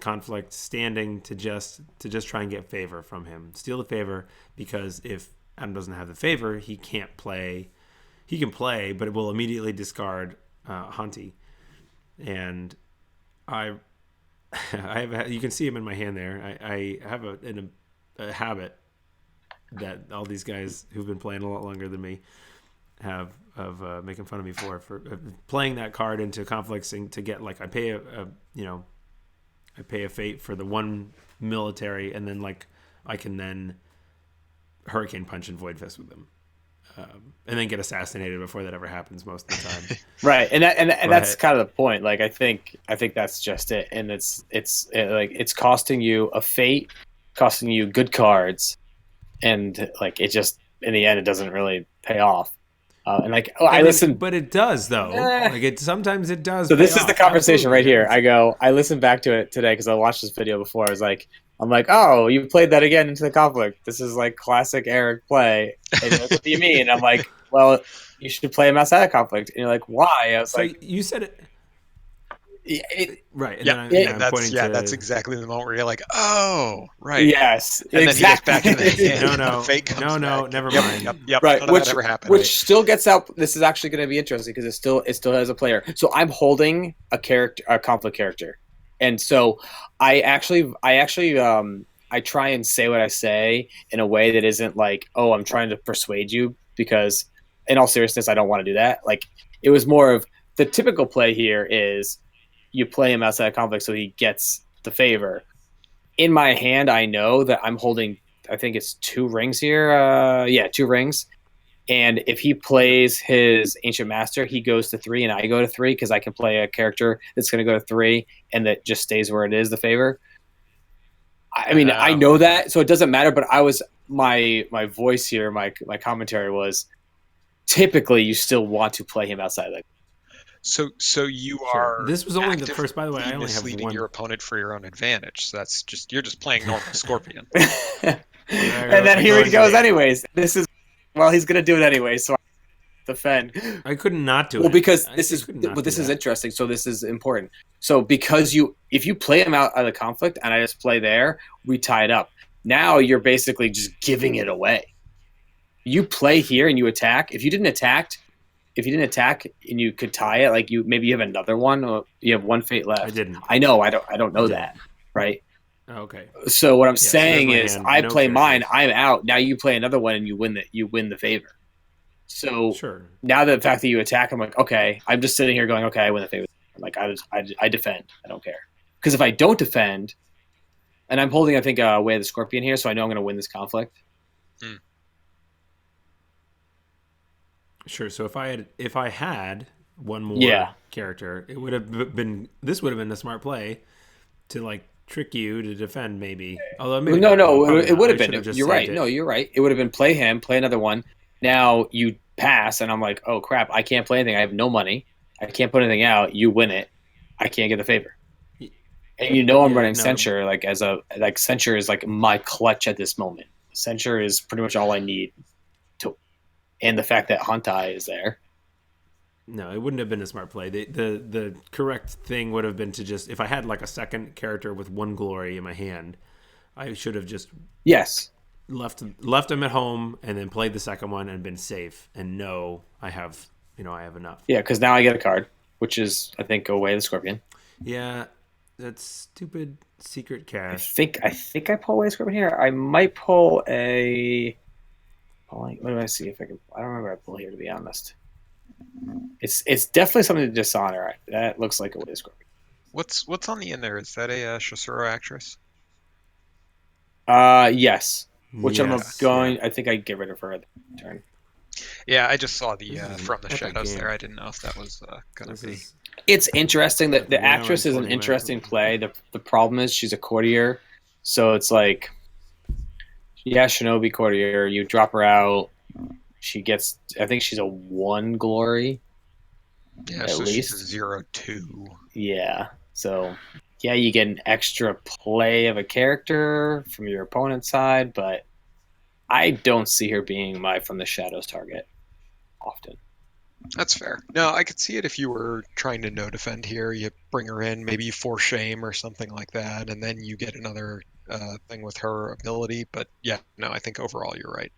conflict, standing to just try and get favor from him, steal the favor, because if Adam doesn't have the favor, he can't play. He can play, but it will immediately discard Hunty, and I have, you can see him in my hand there. I have a habit that all these guys who've been playing a lot longer than me have of making fun of me for playing that card into conflicts, and to get, like, I pay a fate for the 1 military, and then, like, I can then Hurricane Punch and Void Fist with them. and then get assassinated before that ever happens most of the time. Right, and that's But- kind of the point. Like I think that's just it, and it's costing you a fate, costing you good cards, and like it just in the end it doesn't really pay off. And like I mean, listen, but it does though. Eh. Like sometimes it does. so this pay is the off. conversation right here. Absolutely. I listened back to it today because I watched this video before. I'm like, oh, you played that again into the conflict. This is like classic Eric play. And you're like, what do you mean? I'm like, well, you should play him outside of conflict. And you're like, why? I was So like, you said it right, and Yeah, then and I'm that's pointing to that's exactly the moment where you're like, oh, right. yes, And then he gets back exactly. into the game. No, The fate comes no, back. never Yep, mind. Yep. Right, None of that ever happened. which still gets out. This is actually going to be interesting because it still has a player. So I'm holding a conflict character, and so I try and say what I say in a way that isn't like, oh, I'm trying to persuade you, because in all seriousness, I don't want to do that. Like it was more of the typical play here is you play him outside of conflict so he gets the favor. In my hand, I know that I'm holding, I think it's 2 rings here. 2 rings. And if he plays his Ancient Master, he goes to 3 and I go to 3 because I can play a character that's going to go to 3 and that just stays where it is, the favor. I mean, I know that, so it doesn't matter, but my voice here, my commentary was typically you still want to play him outside of that. So you Sure. are. This was only the actively first. By the way, I only have misleading one. your opponent for your own advantage. So you're just playing normal Scorpion. And then here he goes anyways. This is, well, he's going to do it anyway, so I defend. I could not do it. Well, because I this is could not this do is that. interesting. So this is important. So because if you play him out of the conflict and I just play there, we tie it up. Now you're basically just giving it away. You play here and you attack. If you didn't attack and you could tie it, like maybe you have another one, or you have 1 fate left. I didn't. I know. I don't know I didn't. that, right? Oh, okay. So what I'm so saying there's is, my hand. I No play mine. characters. I'm out. Now you play another one and you win the favor. So Sure. now the fact that you attack, I'm like, okay, I'm just sitting here going, okay, I win the favor. Like I defend. I don't care. Because if I don't defend, and I'm holding, I think, Way of the Scorpion here, so I know I'm going to win this conflict. Sure. So if I had one more Yeah. character, it would have been a smart play to like trick you to defend maybe. Although maybe No, probably it not. would I have should been. just You're saved right. it. No, you're right. It would have been play him, play another one. Now you pass, and I'm like, oh crap, I can't play anything. I have no money. I can't put anything out. You win it. I can't get the favor. And I'm Yeah, running no. Censure Censure is like my clutch at this moment. Censure is pretty much all I need to, and the fact that Hantai is there. No, it wouldn't have been a smart play. The correct thing would have been to just, if I had like a second character with 1 glory in my hand, I should have just Yes. left him at home and then played the second one and been safe and know I have enough. Yeah, because now I get a card, which is, I think, Way of the Scorpion. Yeah, that's stupid secret I cash. think I pull Way of the Scorpion here. I might pull a. What do I see if I can? I don't remember I pull here, to be honest. It's definitely something to dishonor. That looks like a Way of the Scorpion. What's on the end there? Is that a Shosuro actress? Yes. Which Yes, I think I get rid of her at the turn. Yeah, I just saw the This is an From the epic Shadows game. there. I didn't know if that was gonna This be. is It's interesting that the Now I'm actress is an pulling interesting back. play. The problem is she's a courtier, so it's like, yeah, Shinobi courtier. You drop her out, she gets. I think she's a 1 glory. Yeah, At so least. she's a 0-2. Yeah. So yeah, you get an extra play of a character from your opponent's side, but I don't see her being my From the Shadows target often. That's fair. No, I could see it if you were trying to no defend here. You bring her in, maybe you force shame or something like that, and then you get another thing with her ability. But yeah, no, I think overall you're right,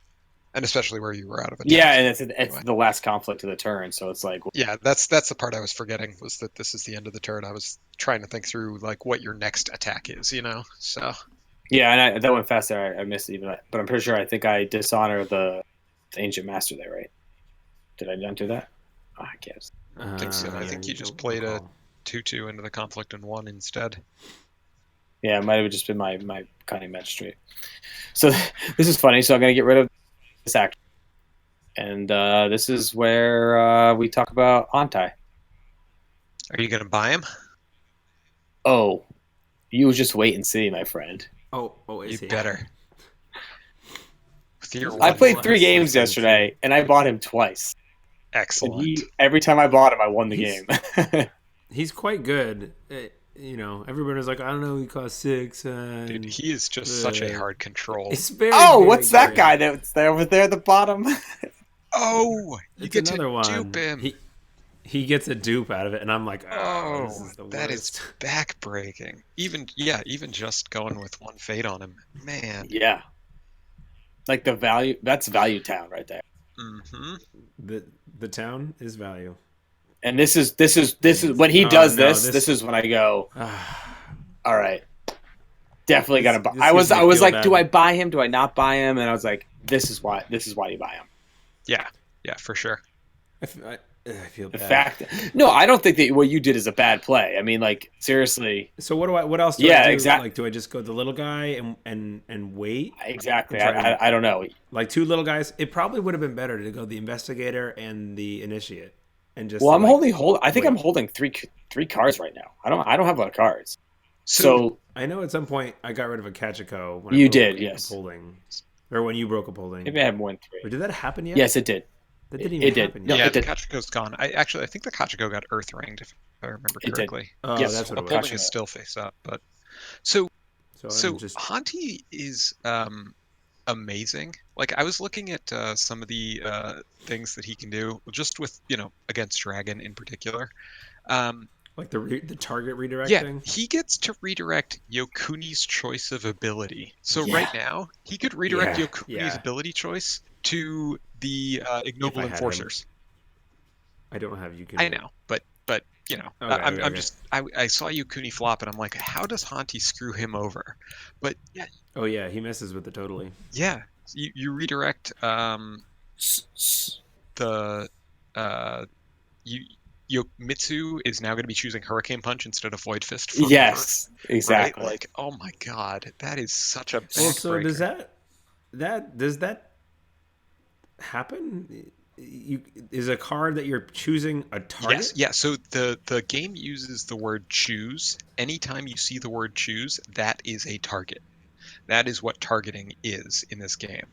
and especially where you were out of attack. Yeah, and it's Anyway. the last conflict of the turn, so it's like, Yeah, that's the part I was forgetting, was that this is the end of the turn. I was trying to think through like what your next attack is, So yeah, and that went fast there. I missed it even, but I'm pretty sure I think I dishonor the Ancient Master there, right? Did I not do that? Oh, I guess. I think so. I think you just played a 2-2 into the conflict and 1 instead. Yeah, it might have just been my cunning magistrate. So this is funny. So I'm gonna get rid of this actor. And this is where we talk about Hantai. Are you going to buy him? Oh, you just wait and see, my friend. Oh, You is he? better. With your I one played 3 Yes, games yes, yesterday, and I bought him twice. And excellent. every time I bought him, I won the He's- game. He's quite good. Everybody was like, I don't know, he cost 6. Dude, he is just such a hard control. It's very. Oh, very what's that good. guy that's there over there at the bottom? Oh, you It's get another to one. dupe him. He gets a dupe out of it, and I'm like, oh, this Oh, is the that is worst. backbreaking. Even just going with one fate on him, man. Yeah. Like the value, that's Value Town right there. Mm-hmm. The town is value. And this is when he Oh, does no, this is when I go, all right. Definitely This- gotta buy. this I makes was me feel like, bad. do I buy him? Do I not buy him? And I was like, this is why you buy him. Yeah, for sure. I feel The bad. fact, no, I don't think that what you did is a bad play. I mean, like seriously, So what else do Yeah, I do? exact- Like, do I just go the little guy and wait? exactly. I'm trying I don't know. Like 2 little guys? It probably would have been better to go the investigator and the initiate, and just. Well, I'm like, I think wait. I'm holding three cards right now. I don't have a lot of cards. So, So I know at some point I got rid of a Kachiko when You I broke did, a yes. Holding, or when you broke a holding. maybe I have more than 3. Or did that happen yet? Yes, it did. that didn't it even did. happen No, yet. yeah, it the did. Kachiko's gone. I think the Kachiko got Earth Ringed, if I remember It did. correctly. Oh, Yes, that's what it was. Upholding Kachiko. is still face up, but so So I'm just. Hanti is amazing. Like I was looking at some of the things that he can do, just with against Dragon in particular. Like the target redirect Yeah, thing. he gets to redirect Yokuni's choice of ability. So Yeah. right now, he could redirect Yeah, Yokuni's yeah. ability choice to the Ignoble had him. Enforcers. I don't have you. I know, but Okay, I'm okay. just I saw Yokuni flop and I'm like, how does Hanti screw him over? But yeah, Oh yeah, he messes with it totally. you redirect the Mitsu is now going to be choosing Hurricane Punch instead of Void Fist. From Yes, Earth, right? exactly. Like, oh my god, that is such a Well, so backbreaker. does that happen? Is a card that you're choosing a target? Yes, yeah. So the game uses the word choose. Anytime you see the word choose, that is a target. That is what targeting is in this game.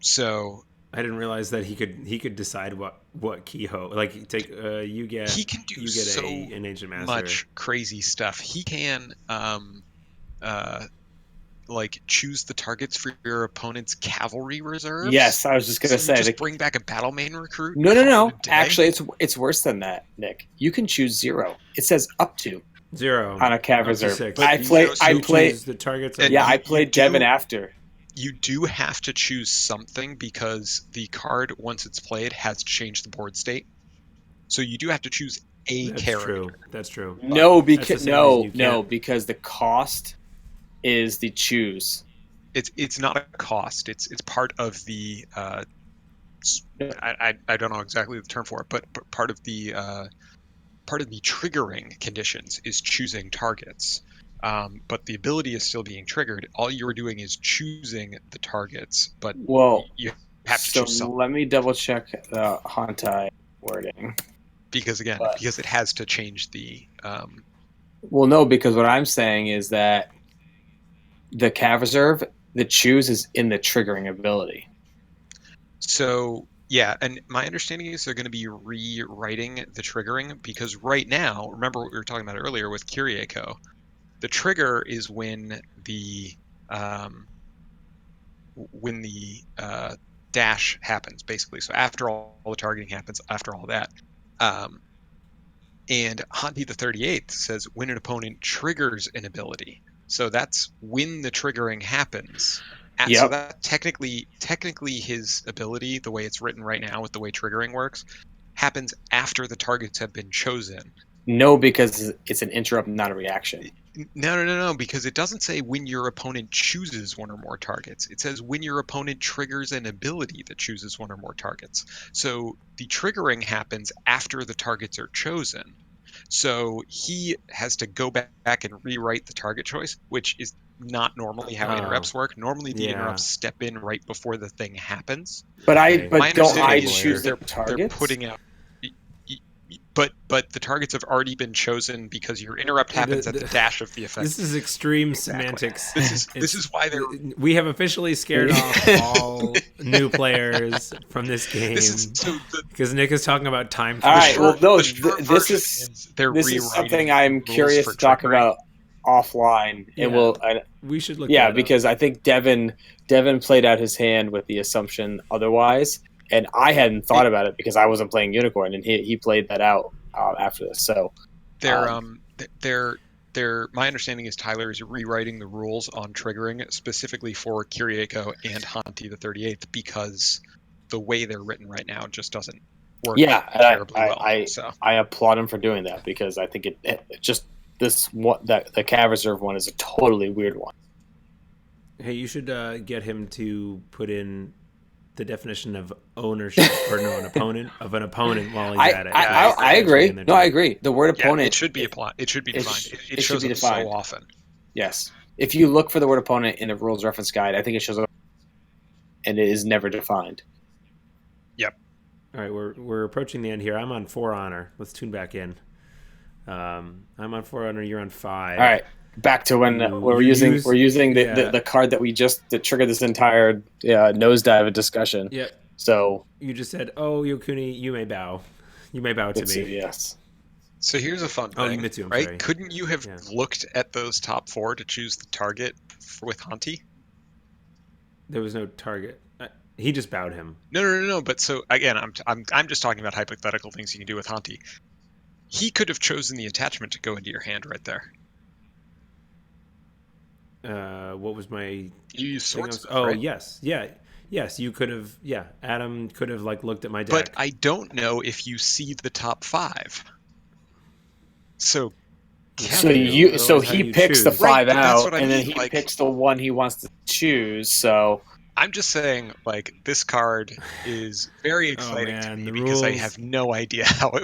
So I didn't realize that he could decide what Kiho, like take you get he can do you get so an ancient master. much crazy stuff. He can like choose the targets for your opponent's cavalry reserves. Yes, I was just gonna So you say. just bring back a battle main recruit. No. call it a day? Actually, it's worse than that, Nick. You can choose 0. It says up to 0 on a cav up to reserve. 6. I you play. know, I so play. choose the targets. And Yeah, I you played do- Devin after. you do have to choose something because the card, once it's played, has to change the board state. So you do have to choose a That's character. true. That's true. No, That's the because same reason you no, can't- because the cost is the choose. It's not a cost. It's part of the I don't know exactly the term for it, but part of the triggering conditions is choosing targets. But the ability is still being triggered. All you're doing is choosing the targets, but Well, you have to so choose something let me double check the Hantai wording. because it has to change the Well, no, because what I'm saying is that the cav reserve, the choose is in the triggering ability. So yeah, and my understanding is they're going to be rewriting the triggering because right now, remember what we were talking about earlier with Kyriako, the trigger is when the dash happens, basically. So after all the targeting happens, after all that, and Hanti the 38th says when an opponent triggers an ability. So that's when the triggering happens. So Yep. that technically his ability, the way it's written right now with the way triggering works, happens after the targets have been chosen. No, because it's an interrupt, not a reaction. No, because it doesn't say when your opponent chooses one or more targets. It says when your opponent triggers an ability that chooses one or more targets. So the triggering happens after the targets are chosen. So he has to go back and rewrite the target choice, which is not normally how Oh. interrupts work. Normally, the Yeah. interrupts step in right before the thing happens. But Okay. My don't I understanding is choose they're the targets? putting out. But the targets have already been chosen because your interrupt happens at the dash of the effect. This is extreme Exactly. semantics. This is why they're. We have officially scared off all new players from this game This is so because Nick is talking about time. All right. travel. Well, no, the short this version is they're this is rewriting something the I'm rules curious for to talk trickery. about offline, Yeah. and We should look. yeah, that up. because I think Devin played out his hand with the assumption otherwise, and I hadn't thought about it because I wasn't playing Unicorn, and he played that out after this. So They're my understanding is Tyler is rewriting the rules on triggering specifically for Kyriako and Hanti the 38th because the way they're written right now just doesn't work yeah, terribly well. So I applaud him for doing that because I think it just this one that the Cav Reserve one is a totally weird one. Hey, you should get him to put in the definition of ownership or no, an opponent while he's at it. I agree. No, I agree. The word yeah, opponent it should be applied. It should be defined. It should shows be up defined. so often. Yes. If you look for the word opponent in a rules reference guide, I think it shows up, and it is never defined. Yep. All right, we're approaching the end here. I'm on 4 honor. Let's tune back in. I'm on 4 honor. You're on 5. All right. Back to when we're using the card that we that triggered this entire nosedive of discussion. Yep. So you just said, "Oh, Yokuni, you may bow. You may bow to Mitsu, me." Yes. So here's a fun thing, Mitsu, right? sorry. Couldn't you have looked at those top 4 to choose the target with Hanti? There was no target. He just bowed him. No. But so again, I'm just talking about hypothetical things you can do with Hanti. He could have chosen the attachment to go into your hand right there. What was my? You use Swordsmith, Oh right? yes. You could have. Yeah, Adam could have looked at my deck. But I don't know if you see the top 5. So. He picks the 5 out, and then he like, picks the one he wants to choose. So I'm just saying, like, this card is very exciting to me because I have no idea how it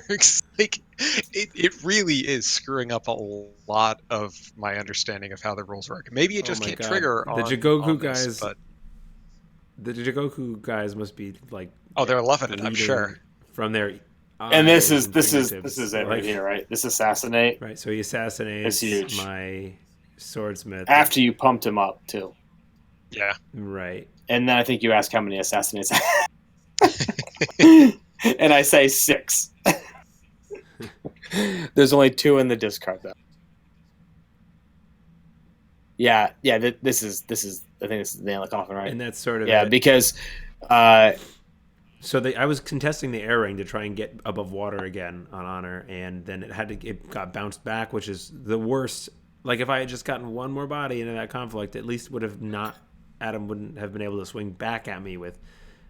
works. Like, it really is screwing up a lot of my understanding of how the rules work. Maybe it just can't trigger the on Jigoku this, guys. but the Jigoku guys must be like. Oh, they're loving it. I'm sure. From their. And this is it right here, right? This assassinate. Right, so he assassinates my swordsmith after you pumped him up too. Yeah. Right. And then I think you ask how many assassinates. And I say 6. There's only 2 in the discard though. Yeah. This is. I think this is the nail in the coffin, right? And that's sort of because. So I was contesting the air ring to try and get above water again on honor, and then it got bounced back, which is the worst. Like if I had just gotten one more body into that conflict, at least Adam wouldn't have been able to swing back at me with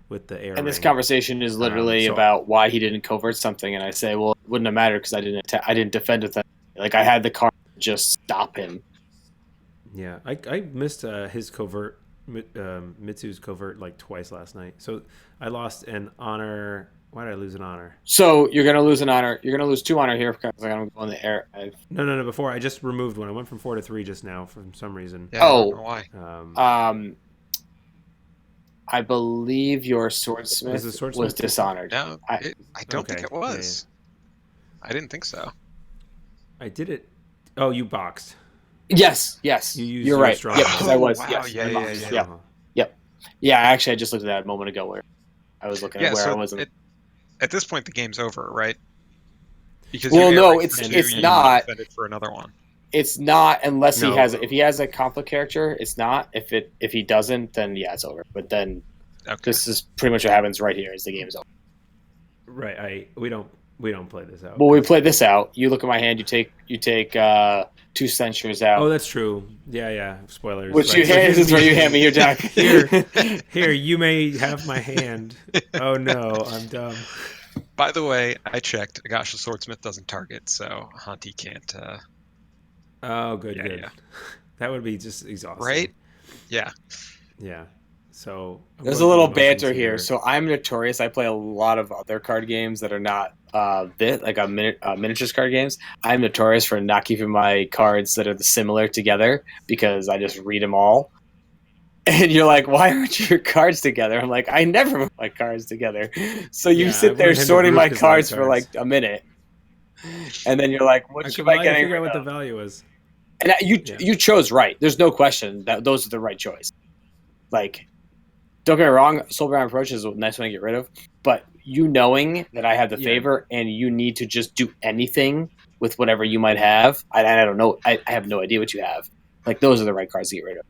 the air ring. And this conversation is literally about why he didn't covert something, and I say, well, it wouldn't have mattered because I didn't defend with that. Like I had the card to just stop him. Yeah, I missed his covert. Mitsu's covert like twice last night. So I lost an honor. Why did I lose an honor? So you're gonna lose an honor. You're gonna lose 2 honor here because I'm gonna go in the air. No. Before I just removed one. I went from 4 to 3 just now for some reason. Yeah, I don't know why. I believe your swordsmith was dishonored. No, I don't think it was. Yeah. I didn't think so. I did it. Oh, you boxed. Yes. You're right. Yep, because I was. Wow. Yes, Yeah. Yeah, actually, I just looked at that a moment ago where I was looking at where I wasn't. At this point, the game's over, right? Because it's not. For another one. It's not unless he has. If he has a conflict character, it's not. If he doesn't, then yeah, it's over. But then this is pretty much what happens right here. Is the game's over. Right. We don't play this out. Well, we play this out. You look at my hand. You take 2 censures out. Oh, that's true. Yeah. Spoilers. Which you hand this is where you hand me your deck. Here, you may have my hand. Oh no, I'm dumb. By the way, I checked. Agasha Swordsmith doesn't target, so Hanti can't. Oh, good. Yeah. That would be just exhausting. Right? Yeah. Yeah. So There's a little banter here. So I'm notorious. I play a lot of other card games that are not miniatures card games. I'm notorious for not keeping my cards that are similar together because I just read them all. And you're like, why aren't your cards together? I'm like, I never put my cards together. So you sit there sorting my cards for like a minute. And then you're like, what should I get? Figure out what the value is. And you chose right. There's no question that those are the right choice. Like, don't get me wrong, Soulbound Approach is a nice one to get rid of. But you knowing that I have the favor and you need to just do anything with whatever you might have, I don't know. I have no idea what you have. Like, those are the right cards to get rid of.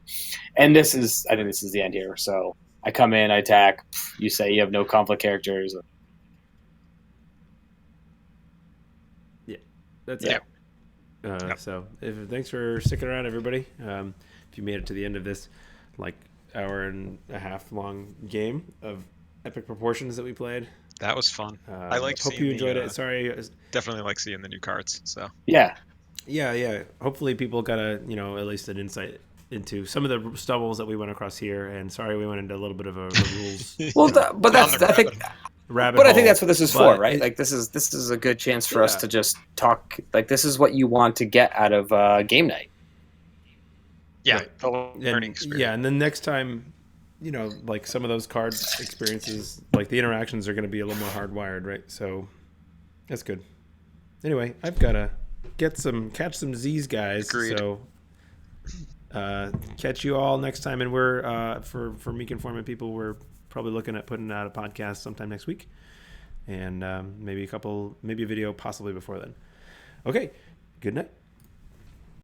And I think this is the end here. So I come in, I attack. You say you have no conflict characters. Yeah, that's it. So thanks for sticking around, everybody. If you made it to the end of this, like, hour and a half long game of epic proportions that we played. That was fun. I like. Hope you enjoyed it. Sorry, definitely like seeing the new cards. So yeah. Hopefully, people got at least an insight into some of the stumbles that we went across here. And sorry, we went into a little bit of a rules. Well, but that's I think. Rabbit but hole. I think that's what this is for, right? Like this is a good chance for us to just talk. Like, this is what you want to get out of game night. Yeah, right. The learning experience. Yeah, and then next time, like some of those card experiences, like the interactions are going to be a little more hardwired, right? So that's good. Anyway, I've got to catch some Z's, guys. Agreed. So catch you all next time, and we're for Meek Informant people, we're probably looking at putting out a podcast sometime next week, and maybe a video possibly before then. Okay, good night.